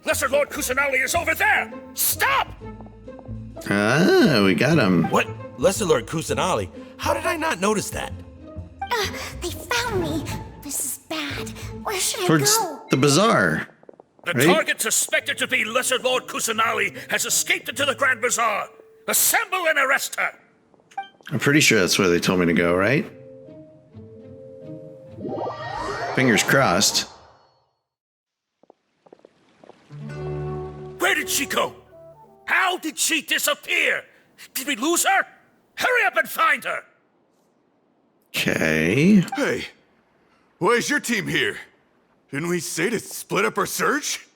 Speaker 6: Lesser Lord Kusanali is over there! Stop!
Speaker 1: Ah, we got him.
Speaker 21: What? Lesser Lord Kusanali? How did I not notice that?
Speaker 16: They found me. This is bad. Where should
Speaker 1: Towards
Speaker 16: I go?
Speaker 1: the bazaar.
Speaker 6: The
Speaker 1: right?
Speaker 6: target suspected to be Lesser Lord Kusanali has escaped into the Grand Bazaar. Assemble and arrest her!
Speaker 1: I'm pretty sure that's where they told me to go, right? Fingers crossed.
Speaker 6: Where did she go? How did she disappear? Did we lose her? Hurry up and find her!
Speaker 1: Okay.
Speaker 7: Hey, why is your team here? Didn't we say to split up our search?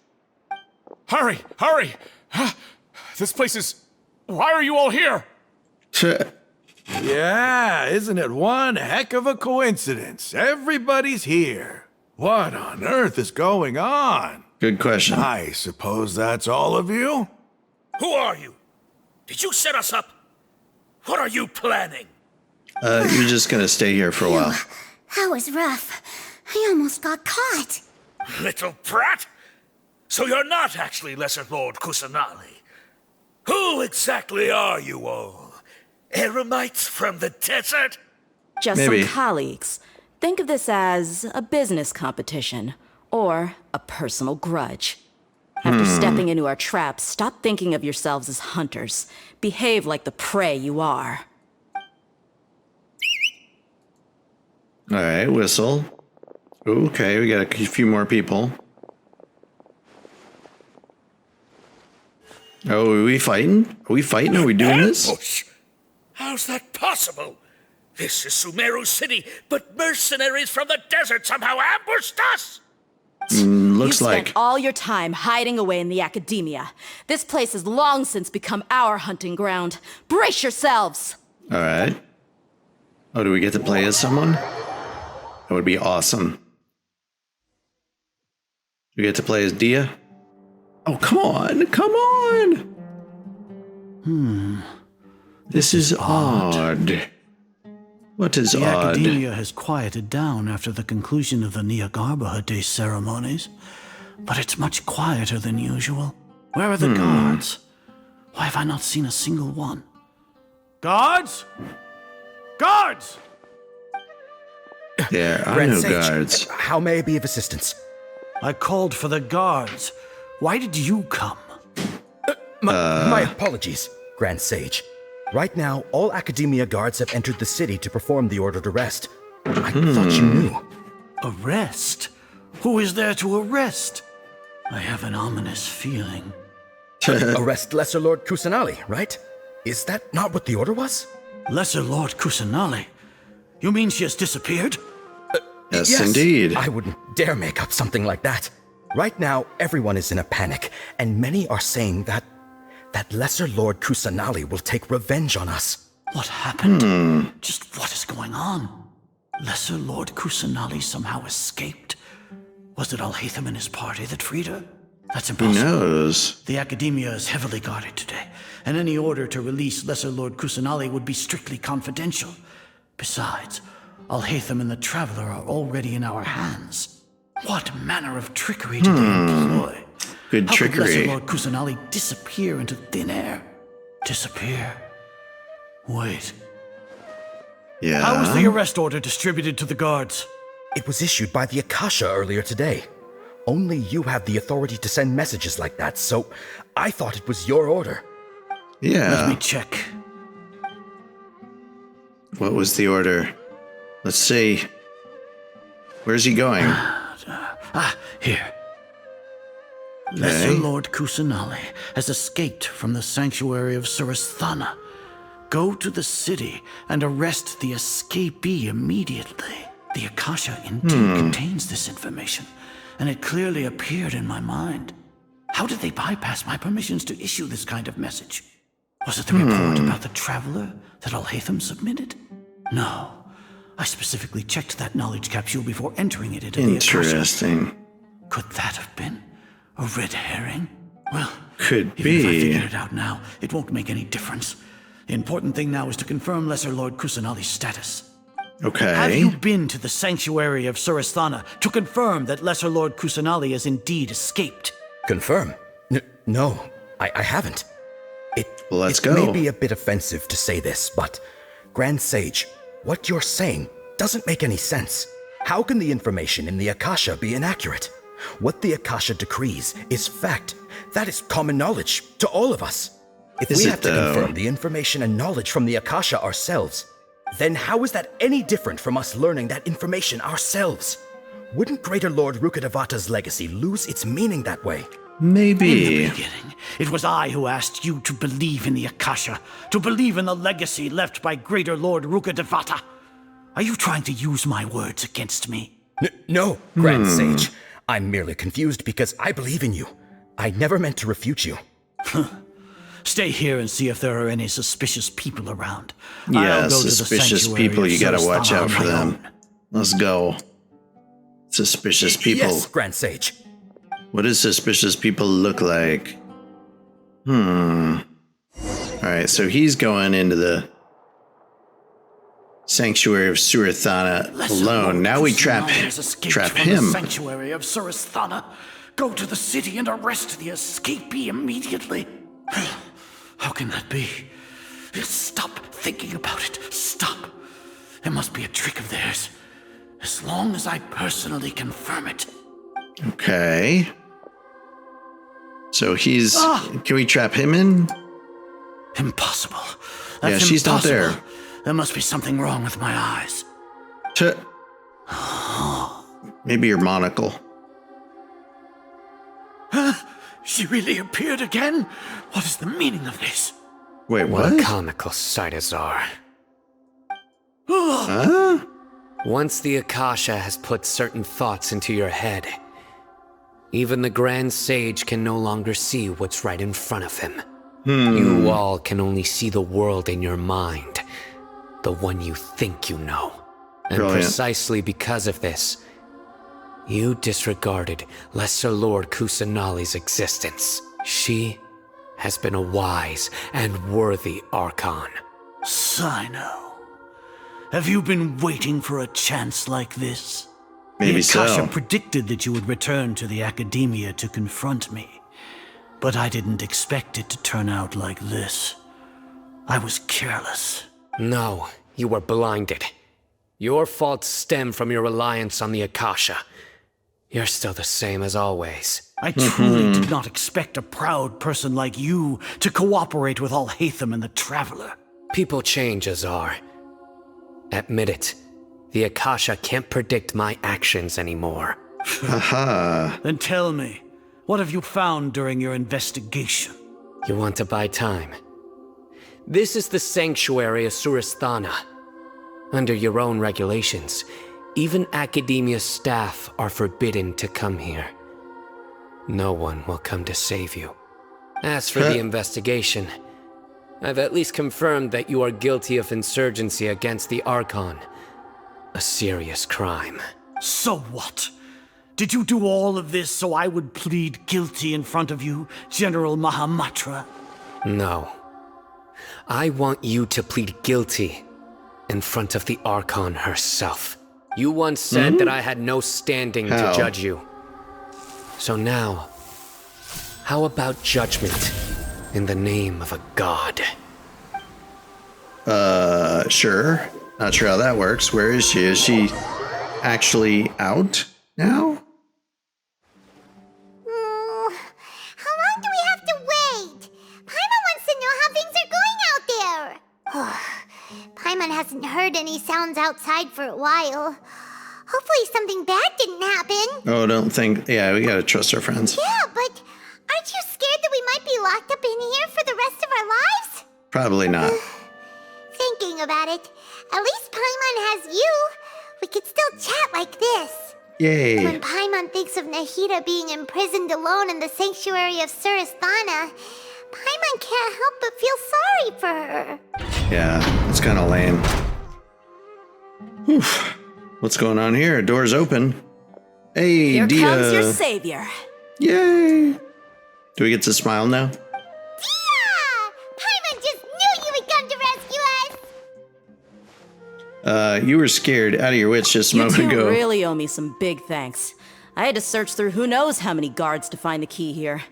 Speaker 6: Hurry! Hurry! This place is... Why are you all here?
Speaker 4: Yeah, isn't it one heck of a coincidence? Everybody's here. What on earth is going on?
Speaker 1: Good question.
Speaker 4: I suppose that's all of you?
Speaker 6: Who are you? Did you set us up? What are you planning?
Speaker 1: You're just gonna stay here for a while.
Speaker 16: That was rough. I almost got caught.
Speaker 6: Little brat! So you're not actually Lesser Lord Kusanali. Who exactly are you all? Eremites from the desert?
Speaker 3: Just
Speaker 1: Maybe.
Speaker 3: some colleagues. Think of this as a business competition or a personal grudge. After stepping into our traps, stop thinking of yourselves as hunters. Behave like the prey you are.
Speaker 1: All right, whistle. Okay, we got a few more people. Oh, are we fighting? Are we fighting? Are we doing this?
Speaker 6: Ambush? How's that possible? This is Sumeru City, but mercenaries from the desert somehow ambushed us!
Speaker 1: Looks
Speaker 3: You
Speaker 1: like.
Speaker 3: spent all your time hiding away in the academia. This place has long since become our hunting ground. Brace yourselves!
Speaker 1: All right. Oh, do we get to play as someone? That would be awesome. We get to play as Dehya? Oh, come on. Come on. This is odd. What is
Speaker 12: the
Speaker 1: odd?
Speaker 12: academia has quieted down after the conclusion of the Nilou Day ceremonies, but it's much quieter than usual. Where are the guards? Why have I not seen a single one? Guards? Guards!
Speaker 1: There are
Speaker 20: Grand
Speaker 1: no
Speaker 20: Sage,
Speaker 1: guards.
Speaker 20: How may I be of assistance?
Speaker 12: I called for the guards. Why did you come?
Speaker 20: My apologies, Grand Sage. Right now, all Academia guards have entered the city to perform the ordered arrest. I thought you knew.
Speaker 12: Arrest? Who is there to arrest? I have an ominous feeling.
Speaker 20: Arrest Lesser Lord Kusanali, right? Is that not what the order was?
Speaker 12: Lesser Lord Kusanali? You mean she has disappeared?
Speaker 1: Yes, indeed.
Speaker 20: I wouldn't dare make up something like that. Right now, everyone is in a panic, and many are saying that Lesser Lord Kusanali will take revenge on us.
Speaker 12: What happened? Just what is going on? Lesser Lord Kusanali somehow escaped? Was it Alhaitham and his party that freed her? That's impossible.
Speaker 1: Who knows?
Speaker 12: The Academia is heavily guarded today, and any order to release Lesser Lord Kusanali would be strictly confidential. Besides, Alhaitham and the Traveler are already in our hands. What manner of trickery did they employ?
Speaker 1: Good
Speaker 12: How
Speaker 1: trickery.
Speaker 12: could Lesser Lord Kusanali disappear into thin air? Disappear? Wait.
Speaker 1: Yeah.
Speaker 12: How was the arrest order distributed to the guards?
Speaker 20: It was issued by the Akasha earlier today. Only you have the authority to send messages like that, so I thought it was your order.
Speaker 1: Yeah.
Speaker 12: Let me check.
Speaker 1: What was the order? Let's see. Where's he going?
Speaker 12: Here. Lesser Lord Kusanali has escaped from the sanctuary of Surasthana. Go to the city and arrest the escapee immediately. The Akasha indeed contains this information, and it clearly appeared in my mind. How did they bypass my permissions to issue this kind of message? Was it the report about the Traveler that Alhaitham submitted? No. I specifically checked that knowledge capsule before entering it into the Akasha.
Speaker 1: Interesting.
Speaker 12: Could that have been a red herring? Well,
Speaker 1: Could
Speaker 12: even if I
Speaker 1: be.
Speaker 12: figured it out now, it won't make any difference. The important thing now is to confirm Lesser Lord Kusanali's status.
Speaker 1: Okay.
Speaker 12: Have you been to the sanctuary of Surasthana to confirm that Lesser Lord Kusanali has indeed escaped?
Speaker 20: Confirm? No, I haven't.
Speaker 1: Well, let's
Speaker 20: it
Speaker 1: go.
Speaker 20: may be a bit offensive to say this, but Grand Sage, what you're saying doesn't make any sense. How can the information in the Akasha be inaccurate? What the Akasha decrees is fact. That is common knowledge to all of us. If
Speaker 1: Is
Speaker 20: we
Speaker 1: it,
Speaker 20: have to
Speaker 1: though?
Speaker 20: confirm the information and knowledge from the Akasha ourselves, then how is that any different from us learning that information ourselves? Wouldn't Greater Lord Rukkhadevata's legacy lose its meaning that way?
Speaker 1: Maybe.
Speaker 12: In the beginning, it was I who asked you to believe in the Akasha, to believe in the legacy left by Greater Lord Rukkhadevata. Are you trying to use my words against me?
Speaker 20: No, Grand Sage. I'm merely confused because I believe in you. I never meant to refute you.
Speaker 12: Stay here and see if there are any suspicious people around.
Speaker 1: Yeah, suspicious people, you gotta watch out for them. Let's go. Suspicious people.
Speaker 20: Yes, Grand Sage.
Speaker 1: What does suspicious people look like? Alright, so he's going into the Sanctuary of Surithana alone. Now we trap him.
Speaker 12: The Sanctuary of Surithana. Go to the city and arrest the escapee immediately. How can that be? Stop thinking about it. Stop. It must be a trick of theirs. As long as I personally confirm it.
Speaker 1: Okay. So he's... Can we trap him in?
Speaker 12: Impossible.
Speaker 1: Yeah, she's not there.
Speaker 12: There must be something wrong with my eyes.
Speaker 1: Maybe your monocle.
Speaker 12: She really appeared again? What is the meaning of this?
Speaker 1: Wait, what?
Speaker 5: What a comical sight, Azar. Once the Akasha has put certain thoughts into your head, even the Grand Sage can no longer see what's right in front of him. You all can only see the world in your mind, the one you think you know. And precisely because of this, you disregarded Lesser Lord Kusanali's existence. She has been a wise and worthy Archon.
Speaker 12: Cyno, have you been waiting for a chance like this?
Speaker 1: Maybe
Speaker 12: the Akasha
Speaker 1: so.
Speaker 12: predicted that you would return to the Academia to confront me, but I didn't expect it to turn out like this. I was careless.
Speaker 5: No, you were blinded. Your faults stem from your reliance on the Akasha. You're still the same as always.
Speaker 12: I truly did not expect a proud person like you to cooperate with Alhaitham and the Traveler.
Speaker 5: People change, Azar. Admit it. The Akasha can't predict my actions anymore.
Speaker 12: Then tell me, what have you found during your investigation?
Speaker 5: You want to buy time? This is the Sanctuary of Surithana. Under your own regulations, even Academia staff are forbidden to come here. No one will come to save you. As for the investigation, I've at least confirmed that you are guilty of insurgency against the Archon. A serious crime.
Speaker 12: So what? Did you do all of this so I would plead guilty in front of you, General Mahamatra?
Speaker 5: No. I want you to plead guilty in front of the Archon herself. You once said that I had no standing to judge you. So now, how about judgment in the name of a god?
Speaker 1: Sure. Not sure how that works. Where is she? Is she actually out now?
Speaker 16: How long do we have to wait? Paimon wants to know how things are going out there. Paimon hasn't heard any sounds outside for a while. Hopefully something bad didn't happen.
Speaker 1: Oh, don't think... Yeah, we gotta trust our friends.
Speaker 16: Yeah, but aren't you scared that we might be locked up in here for the rest of our lives?
Speaker 1: Probably not.
Speaker 16: Thinking about it, at least Paimon has you. We could still chat like this.
Speaker 1: Yay.
Speaker 16: When Paimon thinks of Nahida being imprisoned alone in the Sanctuary of Surithana, Paimon can't help but feel sorry for her.
Speaker 1: Yeah, it's kind of lame. Whew. What's going on here? Door's open. Hey,
Speaker 3: Here
Speaker 1: Dehya.
Speaker 3: comes your savior.
Speaker 1: Yay. Do we get to smile now?
Speaker 16: Dehya! Paimon just knew you would come to rescue us!
Speaker 1: You were scared out of your wits just a moment
Speaker 3: You two
Speaker 1: ago.
Speaker 3: really owe me some big thanks. I had to search through who knows how many guards to find the key here.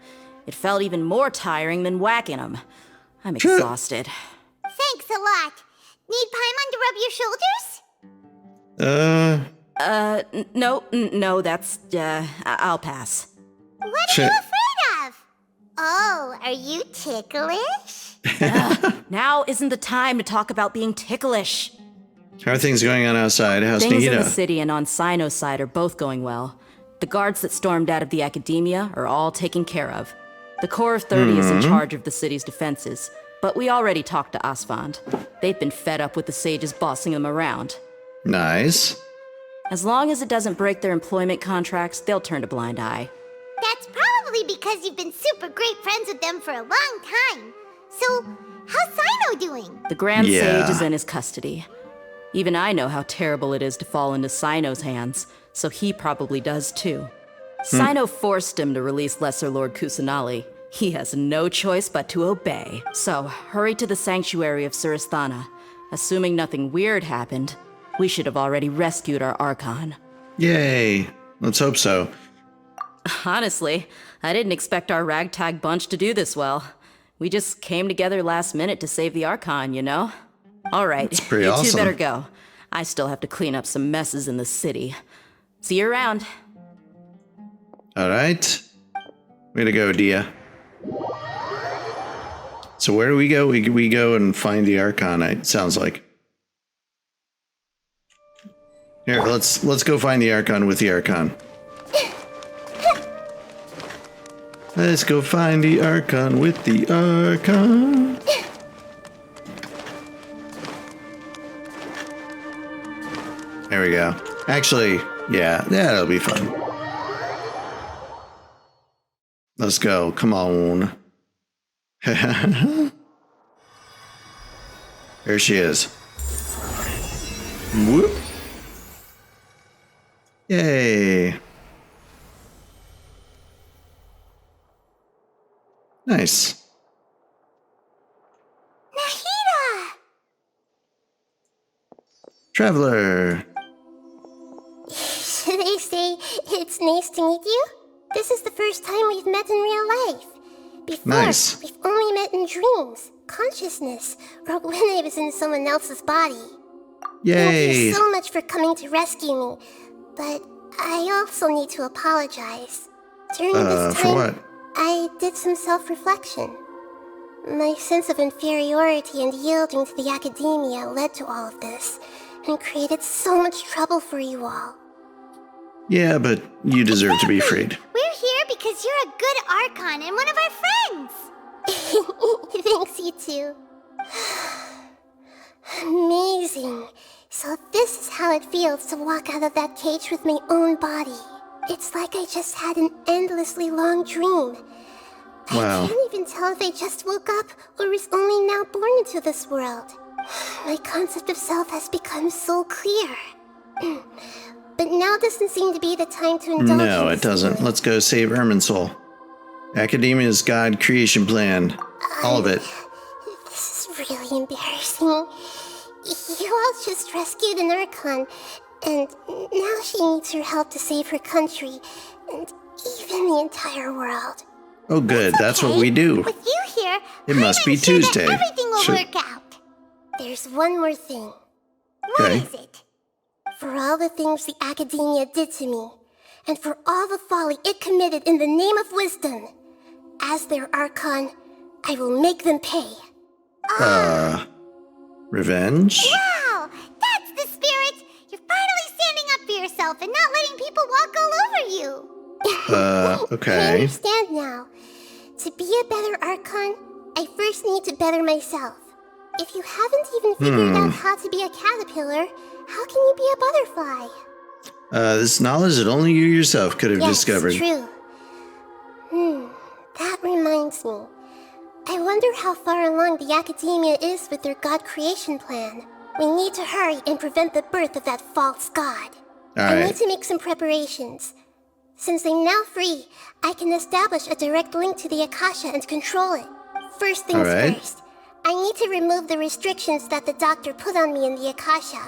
Speaker 3: It felt even more tiring than whacking them. I'm exhausted.
Speaker 16: Thanks a lot. Need Paimon to rub your shoulders?
Speaker 3: No, that's, I'll pass.
Speaker 16: What are you afraid of? Oh, are you ticklish?
Speaker 3: Now isn't the time to talk about being ticklish.
Speaker 1: How are things going on outside? How's
Speaker 3: Things in the
Speaker 1: Nahida?
Speaker 3: city and on Cyno's side are both going well. The guards that stormed out of the academia are all taken care of. The Corps of 30 is in charge of the city's defenses, but we already talked to Asfand. They've been fed up with the sages bossing them around.
Speaker 1: Nice.
Speaker 3: As long as it doesn't break their employment contracts, they'll turn a blind eye.
Speaker 16: That's probably because you've been super great friends with them for a long time. So, how's Cyno doing?
Speaker 3: The Grand Sage is in his custody. Even I know how terrible it is to fall into Cyno's hands, so he probably does too. Cyno forced him to release Lesser Lord Kusanali. He has no choice but to obey. So, hurry to the sanctuary of Surasthana. Assuming nothing weird happened, we should have already rescued our Archon.
Speaker 1: Yay. Let's hope so.
Speaker 3: Honestly, I didn't expect our ragtag bunch to do this well. We just came together last minute to save the Archon, you know? All right,
Speaker 1: pretty
Speaker 3: you
Speaker 1: awesome.
Speaker 3: two better go. I still have to clean up some messes in the city. See you around.
Speaker 1: All right. Way to go, Dehya. So where do we go? We go and find the Archon, it sounds like. Here, let's go find the Archon with the Archon. Let's go find the Archon with the Archon. There we go. Actually, yeah, that'll be fun. Let's go. Come on. There she is. Whoop. Yay. Nice.
Speaker 16: Nahida!
Speaker 1: Traveler.
Speaker 8: Should I say it's nice to meet you? This is the first time we've met in real life. Before,
Speaker 1: Nice.
Speaker 8: we've only met in dreams, consciousness, or when I was in someone else's body. Thank
Speaker 1: Yay.
Speaker 8: you so much for coming to rescue me, but I also need to apologize. During this
Speaker 1: for
Speaker 8: time,
Speaker 1: what?
Speaker 8: I did some self-reflection. My sense of inferiority and yielding to the academia led to all of this, and created so much trouble for you all.
Speaker 1: Yeah, but you deserve to be freed.
Speaker 16: We're here because you're a good Archon and one of our friends.
Speaker 8: Thanks, you too. Amazing. So this is how it feels to walk out of that cage with my own body. It's like I just had an endlessly long dream.
Speaker 1: Wow.
Speaker 8: I can't even tell if I just woke up or was only now born into this world. My concept of self has become so clear. But now doesn't seem to be the time to indulge
Speaker 1: No,
Speaker 8: in
Speaker 1: it
Speaker 8: this
Speaker 1: doesn't.
Speaker 8: feeling.
Speaker 1: Let's go save Irminsul. Academia's God creation plan. All of it.
Speaker 8: This is really embarrassing. You all just rescued an Archon, and now she needs your help to save her country, and even the entire world.
Speaker 1: Oh, good. That's what we do.
Speaker 16: With you here,
Speaker 1: It must be
Speaker 16: sure that
Speaker 1: Tuesday.
Speaker 16: everything will
Speaker 1: Sure.
Speaker 16: work out.
Speaker 8: There's one more thing.
Speaker 1: Okay.
Speaker 8: What is it? For all the things the academia did to me, and for all the folly it committed in the name of wisdom, as their Archon, I will make them pay.
Speaker 1: Revenge?
Speaker 16: Wow, that's the spirit. You're finally standing up for yourself and not letting people walk all over you.
Speaker 8: I
Speaker 1: Okay.
Speaker 8: understand now. To be a better Archon, I first need to better myself. If you haven't even figured out how to be a caterpillar, how can you be a butterfly?
Speaker 1: This knowledge that only you yourself could have discovered.
Speaker 8: True. That reminds me. I wonder how far along the academia is with their god creation plan. We need to hurry and prevent the birth of that false god. I need
Speaker 1: Alright.
Speaker 8: to make some preparations. Since I'm now free, I can establish a direct link to the Akasha and control it. First things
Speaker 1: Alright.
Speaker 8: first, I need to remove the restrictions that the doctor put on me in the Akasha.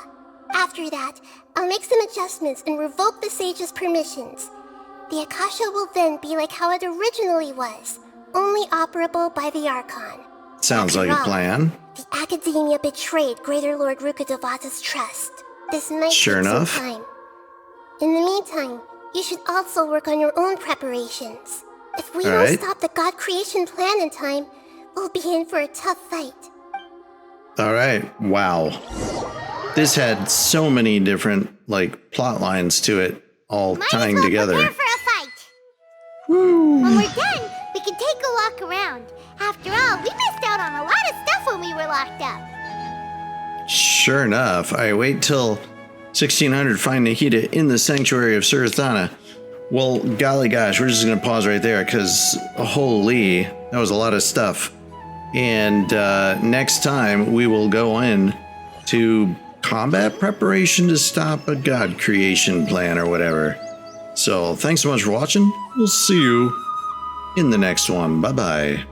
Speaker 8: After that, I'll make some adjustments and revoke the sage's permissions. The Akasha will then be like how it originally was, only operable by the Archon.
Speaker 1: Sounds like a
Speaker 8: After all,
Speaker 1: plan.
Speaker 8: The academia betrayed Greater Lord Rukkhadevata's trust. This might
Speaker 1: Sure
Speaker 8: take
Speaker 1: enough.
Speaker 8: some time. In the meantime, you should also work on your own preparations. If we
Speaker 1: Alright.
Speaker 8: don't stop the god creation plan in time, we'll be in for a tough fight.
Speaker 1: All right. Wow. this had so many different like plot lines to it, all tying together.
Speaker 16: Prepare for a fight. When we're done, we can take a walk around. After all, we missed out on a lot of stuff when we were locked up.
Speaker 1: Sure enough. All right, wait till 1600. Find Nahida in the sanctuary of Surthana. Well, golly gosh, we're just gonna pause right there because holy, that was a lot of stuff. And next time we will go in to combat preparation to stop a god creation plan or whatever. So thanks so much for watching. We'll see you in the next one. Bye bye.